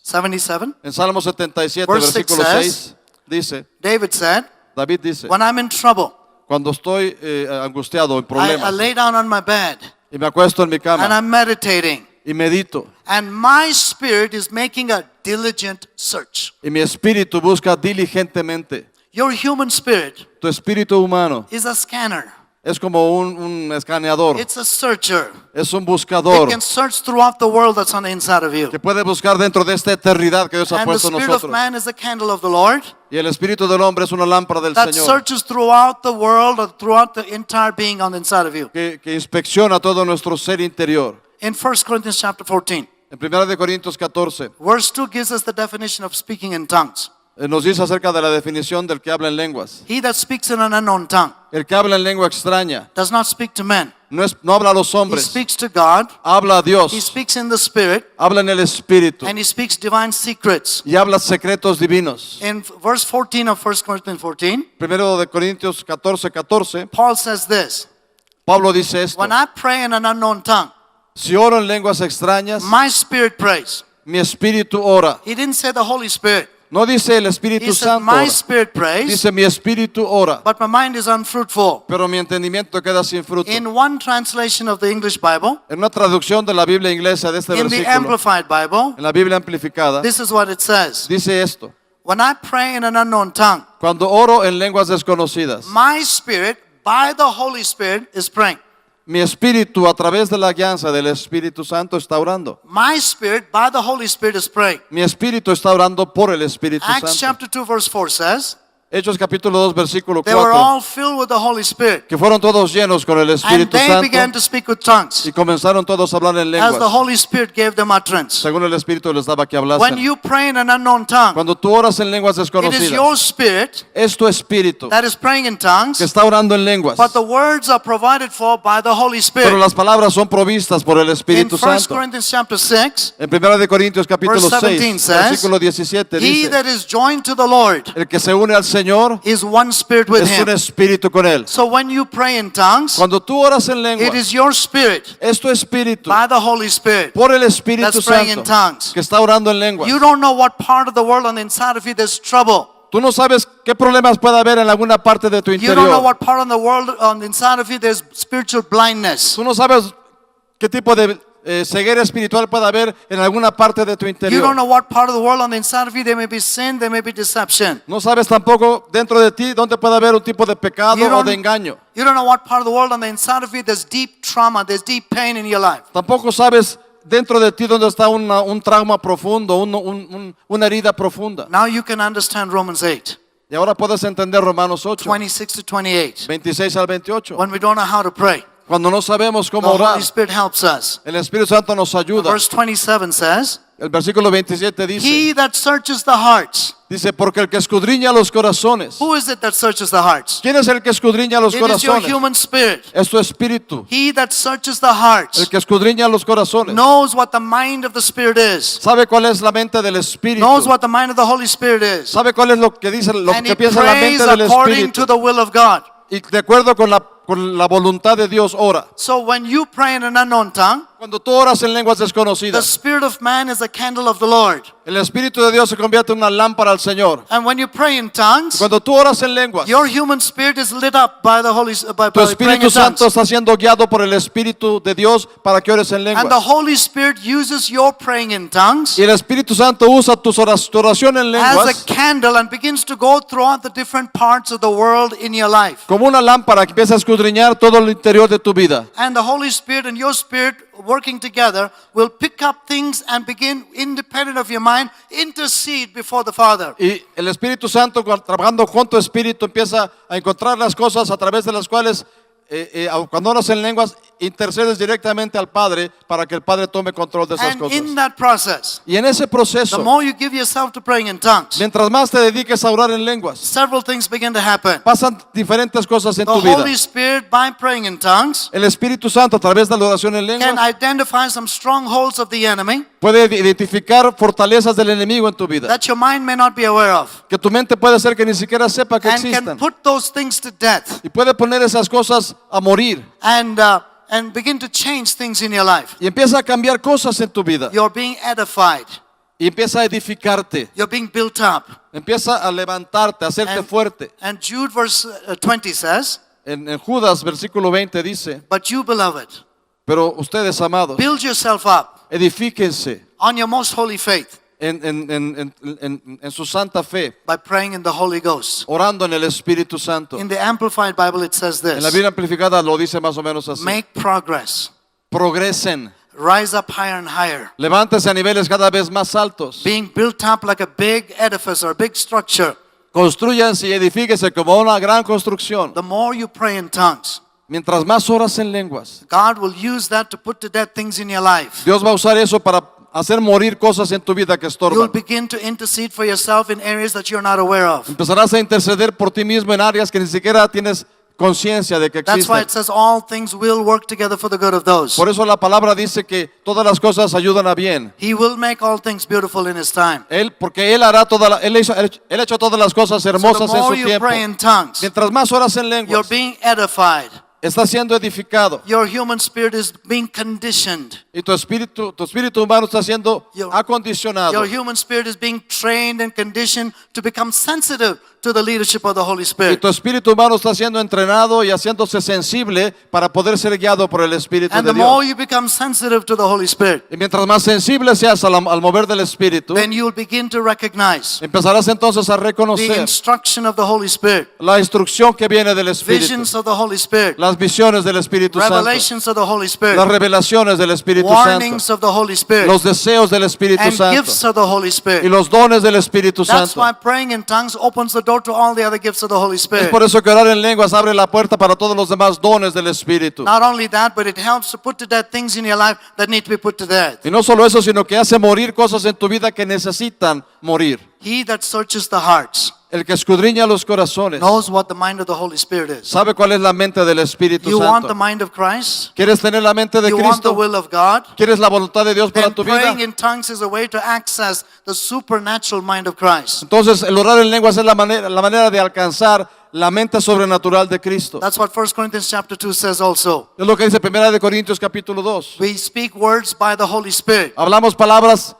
77, En Salmo 77, Verse versículo 6 says, 6, dice, David said, David dice, when I'm in trouble, cuando estoy angustiado, en I problemas, lay down on my bed y me acuesto en mi and cama I'm meditating. y medito, And my spirit is making a diligent search. y mi espíritu busca diligentemente. Your human spirit Tu espíritu humano is a scanner. es como un escaneador, It's a searcher. es un It buscador can search throughout the world that's on the inside of you. que puede buscar dentro de esta eternidad que Dios ha And the puesto en spirit of nosotros. man is the candle of the Lord Y el espíritu del hombre es una lámpara del that Señor searches throughout the world or throughout the entire being on the inside of you. que inspecciona todo nuestro ser interior. In 1 Corinthians chapter 14, En 1 de Corintios 14 verse 2 gives us the definition of speaking in tongues. nos dice acerca de la definición del que habla en lenguas. He that speaks in an unknown tongue El que habla en lengua extraña does not speak to men. no habla a los He hombres, speaks to God. habla a Dios, He speaks in the Spirit, habla en el espíritu and he speaks divine secrets. y habla secretos divinos. In verse 14 of 1 Corinthians 14, 1 de Corintios 14, Paul says this, Pablo dice esto: when I pray in an unknown tongue, si oro en lenguas extrañas, my spirit prays. mi espíritu ora. He didn't say the Holy Spirit. No dice el He Espíritu said, Santo my ora. spirit prays, Dice mi espíritu ora, but my mind is unfruitful. pero mi entendimiento queda sin fruto. In one translation of the English Bible, En una traducción de la Biblia inglesa de este in the versículo, Amplified Bible, en la Biblia amplificada, this is what it says. dice esto: When I pray in an unknown tongue, cuando oro en lenguas desconocidas, my spirit, by the Holy Spirit, is praying. mi espíritu a través de la guianza del Espíritu Santo está orando. My spirit, by the Holy Spirit, is praying. Mi espíritu está orando por el Espíritu Acts Santo. chapter 2 verse 4 says, Hechos capítulo 2, versículo They were 4, all filled with the Holy Spirit. que fueron todos llenos con el And Espíritu they began Santo to speak with tongues y comenzaron todos a hablar en as the lenguas, Holy Spirit gave them utterance. según el Espíritu les daba que When hablasen. you pray in an unknown tongue, Cuando tú oras en lenguas it is your desconocidas, spirit es tu espíritu that is praying in que tongues, está orando en lenguas, but the words are provided for by the Holy pero Spirit. las palabras son provistas por el In Espíritu 1 Santo. Corinthians chapter 6, En 1 de Corintios capítulo Verse 17 6, says, versículo 17 he dice, that is joined to the Lord el que se une al Señor is one spirit with es un him. espíritu con él. So when you pray in tongues, Cuando tú oras en it lenguas, is your spirit es tu espíritu by the Holy Spirit por el Espíritu that's praying in Santo tongues. que está orando en lenguas. You don't know what part of the world on the inside of you there's trouble. Tú no sabes qué problemas puede haber en alguna parte de tu You don't know interior. what part of the world on the inside of you there's spiritual blindness. Tú no sabes qué tipo de ceguera espiritual puede haber en alguna parte de tu You don't interior. know what part of the world on the inside of you there may be sin, there may be deception. No sabes tampoco dentro de ti dónde puede haber un tipo de pecado You o don't- de engaño. You don't know what part of the world on the inside of you there's deep trauma, there's deep pain in your life. Tampoco sabes dentro de ti dónde está un trauma profundo, una herida profunda. Now you can understand Romans 8, Y ahora puedes entender Romanos 8, 26 to 28. 26 al 28. When we don't know how to pray, Cuando no sabemos the cómo orar, Holy Spirit helps us. el Espíritu Santo nos ayuda. Verse 27 says, El versículo 27 dice, he that searches the hearts. dice, porque el que escudriña los corazones. Who is it that searches the hearts? ¿Quién es el que escudriña los It is your corazones? human spirit. Es tu espíritu. He that searches the hearts El que escudriña los corazones. knows what the mind of the Spirit is. Sabe cuál es la mente del Espíritu. Knows what the mind of the Holy Spirit is. Sabe cuál es lo que dice, lo And que he piensa la prays mente del according to Espíritu. the will of God. Y de acuerdo con la voluntad de Dios ora. So when you pray in an unknown tongue, Cuando tú oras en lenguas the desconocidas, spirit of man is the candle of the Lord. el Espíritu de Dios se convierte en una lámpara al Señor. And when you pray in tongues, Cuando tú oras en lenguas, your human spirit is lit up by the Holy by tu praying Espíritu in Santo tongues. está siendo guiado por el Espíritu de Dios para que ores en And the lenguas. Holy Spirit uses your praying in tongues Y el Espíritu Santo usa tu oración en as a lenguas candle and begins to go throughout the different parts of the world in your life. como una lámpara que empieza a escudriñar todo el interior de tu vida. And the Holy Spirit and your spirit working together will pick up things and begin, independent of your mind, intercede before the Father. Y el Espíritu Santo, trabajando con tu espíritu, empieza a encontrar las cosas a través de las cuales, cuando oras en lenguas, intercedes directamente al Padre para que el Padre tome control de esas And cosas. in that process, Y en ese the proceso, more you give yourself to praying in tongues, mientras más te dediques a orar en lenguas, several things begin to happen. pasan diferentes cosas en The tu vida. Holy Spirit, by praying in tongues, El Espíritu Santo, a través de la oración en can lenguas, identify some strongholds of the enemy puede identificar fortalezas del enemigo en tu vida, that your mind may not be aware of, que tu mente puede ser que ni siquiera sepa que and can existan. put those things to death Y puede poner esas cosas a morir. and begin to change things in your life. Y empieza a cambiar cosas en tu vida. You're being edified. Y empieza a edificarte. You're being built up. Empieza a levantarte, a hacerte fuerte. And Jude verse 20 says, En Judas, versículo 20 dice, but you, beloved, pero ustedes, amados, build yourself up edifíquense on your most holy faith en su santa fe, by praying in the Holy Ghost. orando en el Espíritu Santo. In the Amplified Bible it says En la this, Biblia amplificada lo dice más o menos así. make progress, Progresen, rise up higher and higher, levántense a niveles cada vez más altos. being built up like a big edifice or a big structure. Construyanse y edifíquense como una gran construcción. The more you pray in tongues, Mientras más oras en lenguas, God will use that to put to death things in your life. Dios va a usar eso para hacer morir cosas en tu vida que You'll estorban. begin to intercede for yourself in areas that you're not aware of. Empezarás a interceder por ti mismo en áreas que ni siquiera tienes conciencia de que That's why existen. it says all things will work together for the good of those. Por eso la palabra dice que todas las cosas ayudan a bien. He will make all things beautiful in His time. Porque él hará él ha hecho todas las cosas So the hermosas en more su you tiempo. pray in tongues, Mientras más oras en you're lenguas, being edified. está siendo edificado Your human spirit is being conditioned. y tu espíritu humano está siendo Your acondicionado. human spirit is being trained and conditioned to become sensitive to the leadership of the Holy Y Spirit. tu espíritu humano está siendo entrenado y haciéndose sensible para poder ser guiado por el Espíritu And de the more Dios. you become sensitive to the Holy Spirit, Y mientras más sensible seas al mover del Espíritu, then you'll begin to recognize empezarás entonces a the reconocer instruction of the Holy Spirit, la instrucción que viene del Espíritu, visions of the Holy Spirit, las visiones del Espíritu Santo, revelations of the Holy Spirit, las revelaciones del Espíritu warnings Santo, of the Holy Spirit, los deseos del Espíritu and Santo gifts of the Holy y Spirit. los dones del Espíritu That's Santo. why praying in tongues opens the door to all the other gifts of the Holy Es Spirit. por eso que orar en lenguas abre la puerta para todos los demás dones del Espíritu. Not only that, but it helps to put to death things in your life that need to be put to death. Y no solo eso, sino que hace morir cosas en tu vida que necesitan morir. He that searches the hearts El que escudriña los corazones knows what the mind of the Holy Spirit is. sabe cuál es la mente del Espíritu You want the Santo. mind of Christ? ¿Quieres tener la mente de You want the Cristo? will of God? ¿Quieres la voluntad de Dios para Then tu vida? praying in tongues is a way to access the supernatural mind of Christ. Entonces, el orar en lenguas es la manera de alcanzar la mente sobrenatural de Cristo. That's what 1 Corinthians chapter 2 says also. Es lo que dice 1 de Corintios capítulo 2. We speak words by the Holy Spirit, Hablamos palabras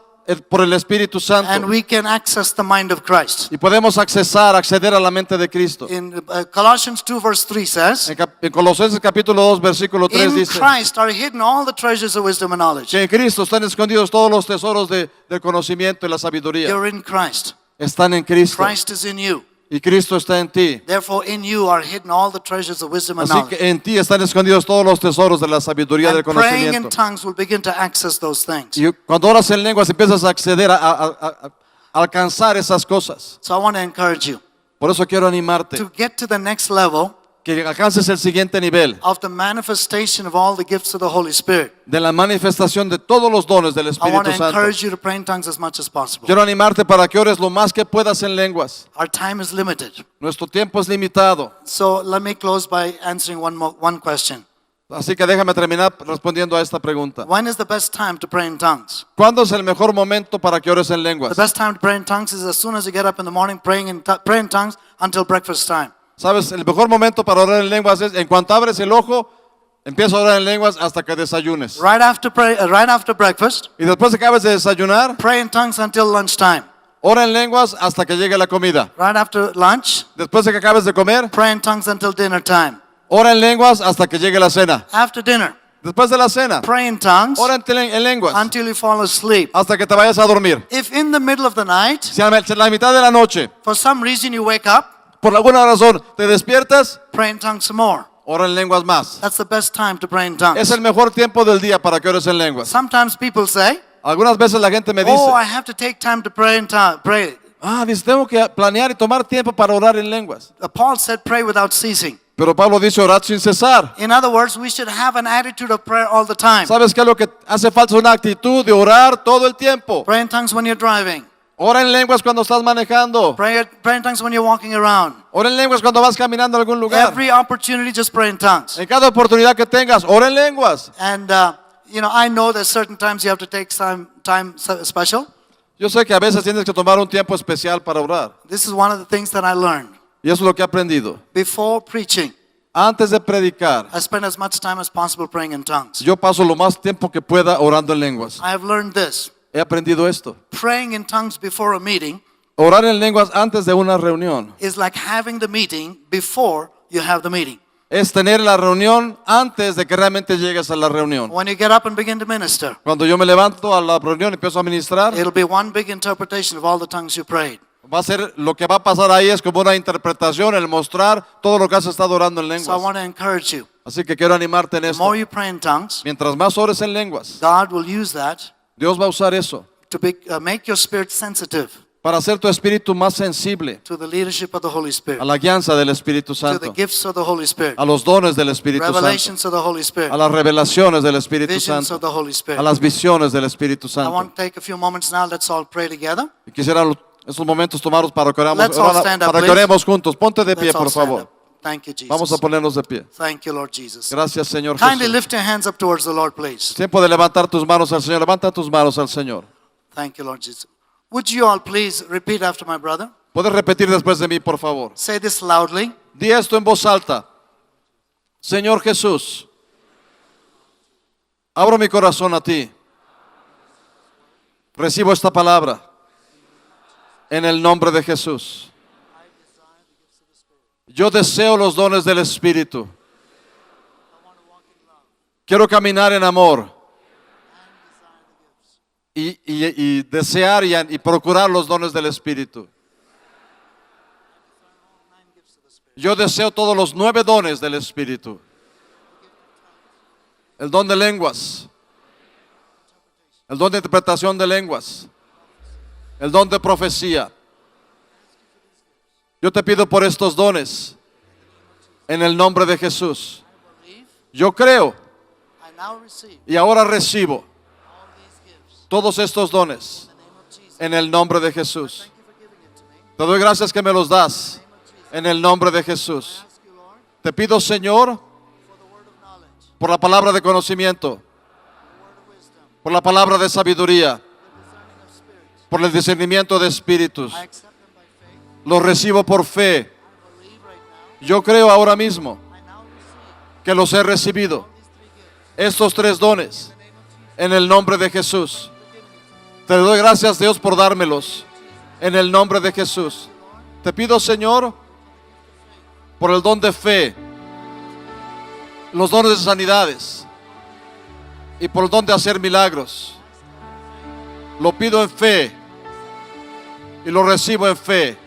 por el Espíritu and Santo we can access the mind of Christ. y podemos acceder a la mente de Cristo. In Colossians 2 verse 3 says, En Colosenses capítulo 2 versículo 3 in dice Christ are hidden all the treasures of wisdom and knowledge. que en Cristo están escondidos todos los tesoros del conocimiento y la sabiduría. You're in Christ. Están en Cristo Christ is in you. y Cristo está en ti. Therefore, in you are hidden all the treasures of wisdom and Así knowledge. que en ti están escondidos todos los tesoros de la sabiduría del And praying in conocimiento. tongues will begin to access those things. Y cuando oras en lenguas empiezas a acceder a alcanzar esas cosas. So I want to encourage you Por eso quiero animarte to get to the next level que alcances el siguiente nivel of the manifestation of all the gifts of the Holy Spirit. de la manifestación de todos los dones del I want Espíritu to Santo. encourage you to pray in tongues as much as possible. Quiero animarte para que ores lo más que puedas en lenguas. Our time is limited. Nuestro tiempo es limitado. So let me close by answering one question. Así que déjame terminar respondiendo a esta pregunta. When is the best time to pray in tongues? ¿Cuándo es el mejor momento para que ores en The lenguas? best time to pray in tongues is as soon as you get up in the morning, pray in tongues until breakfast time. ¿Sabes? El mejor momento para orar en lenguas es en cuanto abres el ojo, empieza a orar en lenguas hasta que desayunes. Right after breakfast, Y después de que acabes de desayunar, pray in tongues until lunchtime. ora en lenguas hasta que llegue la comida. Right after lunch, Después de que acabes de comer, pray in tongues until dinner time. ora en lenguas hasta que llegue la cena. After dinner, Después de la cena, pray in tongues ora en lenguas until you fall asleep. hasta que te vayas a dormir. If in the middle of the night, Si a la mitad de la noche, for some reason you wake up, por alguna razón, te despiertas, pray in tongues some more. ora en lenguas más. That's the best time to pray in tongues. Es el mejor tiempo del día para que ores en lenguas. Sometimes people say, Algunas veces la gente me dice, oh, I have to take time to pray in tongues. Pray. dice, tengo que planear y tomar tiempo para orar en lenguas. Paul said, pray without ceasing. Pero Pablo dice, orad sin cesar. In other words, we should have an attitude of prayer all the time. ¿Sabes qué es lo que hace falta? Es una actitud de orar todo el tiempo. Pray in tongues when you're driving. Ora en lenguas cuando estás manejando. Pray in tongues when you're walking around. Ora en lenguas cuando vas caminando a algún lugar. Every opportunity, just pray in tongues. En cada oportunidad que tengas, ora en lenguas. And, I know there's certain times you have to take some time special. Yo sé que a veces tienes que tomar un tiempo especial para orar. This is one of the things that I learned. Y eso es lo que he aprendido. Before preaching, Antes de predicar, I spend as much time as possible praying in tongues. yo paso lo más tiempo que pueda orando en lenguas. I have learned this. He aprendido esto. Praying in tongues before a meeting Orar en lenguas antes de una reunión is like having the meeting before you have the meeting. es tener la reunión antes de que realmente llegues a la reunión. When you get up and begin to minister, Cuando yo me levanto a la reunión y empiezo a ministrar, it'll be one big interpretation of all the tongues you prayed. va a ser lo que va a pasar ahí es como una interpretación, el mostrar todo lo que has estado orando en So I lenguas. want to encourage you. Así que quiero animarte en The esto. more you pray in tongues, Mientras más ores en lenguas, God will use that Dios va a usar eso to make your spirit sensitive para hacer tu espíritu más sensible to the leadership of the Holy Spirit, a la guianza del Espíritu to the Santo, gifts of the Holy Spirit, a los dones del Espíritu Santo, revelations of the Holy Spirit, a las revelaciones del Espíritu visions Santo, of the Holy Spirit. a las visiones del Espíritu I want Santo. to take a few moments now. Let's all pray together. Y quisiera esos momentos tomarlos para que oremos, Let's all stand up, para que please. oremos juntos. Ponte de pie, Let's all por stand favor. up. Thank you, Jesus. Vamos a ponernos de pie. Thank you, Lord Jesus. Gracias, Señor Kindly Jesús. lift your hands up towards the Lord, please. Tiempo de levantar tus manos al Señor. Levanta tus manos al Señor. Thank you, Lord Jesus. Would you all please repeat after my brother? ¿Puedes repetir después de mí, por favor? Say this loudly. Di esto en voz alta. Señor Jesús, abro mi corazón a ti. Recibo esta palabra en el nombre de Jesús. Yo deseo los dones del Espíritu. Quiero caminar en amor y desear y procurar los dones del Espíritu. Yo deseo todos los 9 dones del Espíritu. el don de lenguas, el don de interpretación de lenguas, el don de profecía. Yo te pido por estos dones en el nombre de Jesús. Believe. Yo creo I now receive y ahora recibo all these gifts todos estos dones in the name of Jesus. en el nombre de Jesús. Thank you for giving it to me. Te doy gracias que me los das en el nombre de Jesús. Ask you, Lord, Te pido, Señor, for the word of knowledge, por la palabra de conocimiento, the word of wisdom, por la palabra de sabiduría, the discerning of spirits. por el discernimiento de espíritus. I accept them by faith. Los recibo por fe. I believe right now. Yo creo ahora mismo I now receive que los he recibido, these three gifts estos tres dones, in the name of Jesus. en el nombre de Jesús. For giving it to me. Te doy gracias, Dios, por dármelos en el nombre de Jesús. Te pido, Señor, por el don de fe, los dones de sanidades y por el don de hacer milagros. Lo pido en fe y lo recibo en fe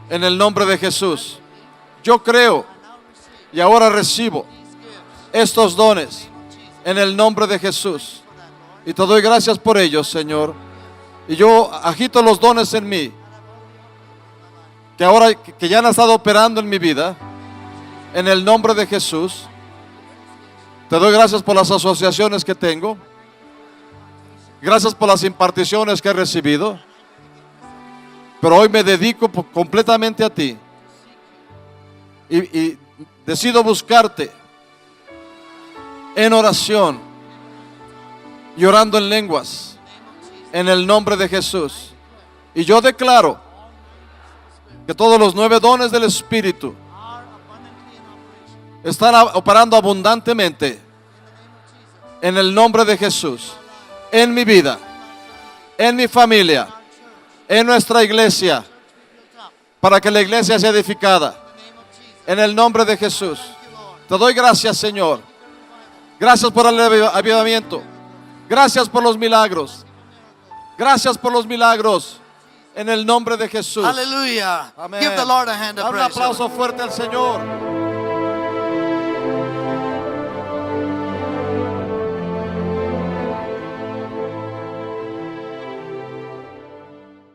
en el nombre de Jesús. Yo creo I now receive y ahora recibo these gifts estos dones in the name of Jesus. en el nombre de Jesús. For that, Lord. Y te doy gracias por ellos, Señor. Y yo agito los dones en mí, que ahora que ya han estado operando en mi vida, en el nombre de Jesús. Te doy gracias por las asociaciones que tengo. Gracias por las imparticiones que he recibido. Pero hoy me dedico completamente a ti. Y decido buscarte en oración y orando en lenguas, en el nombre de Jesús. Y yo declaro que todos los 9 dones del Espíritu Are abundantly in operation. están operando abundantemente en el nombre de Jesús, en mi vida, en mi familia, en nuestra iglesia, para que la iglesia sea edificada. In the name of Jesus. En el nombre de Jesús. Thank you, Lord. Te doy gracias, Señor. Gracias por el avivamiento. Gracias por los milagros. Gracias por los milagros. En el nombre de Jesús. Hallelujah. Amén. Give the Lord a hand of Da un praise. aplauso fuerte al Señor.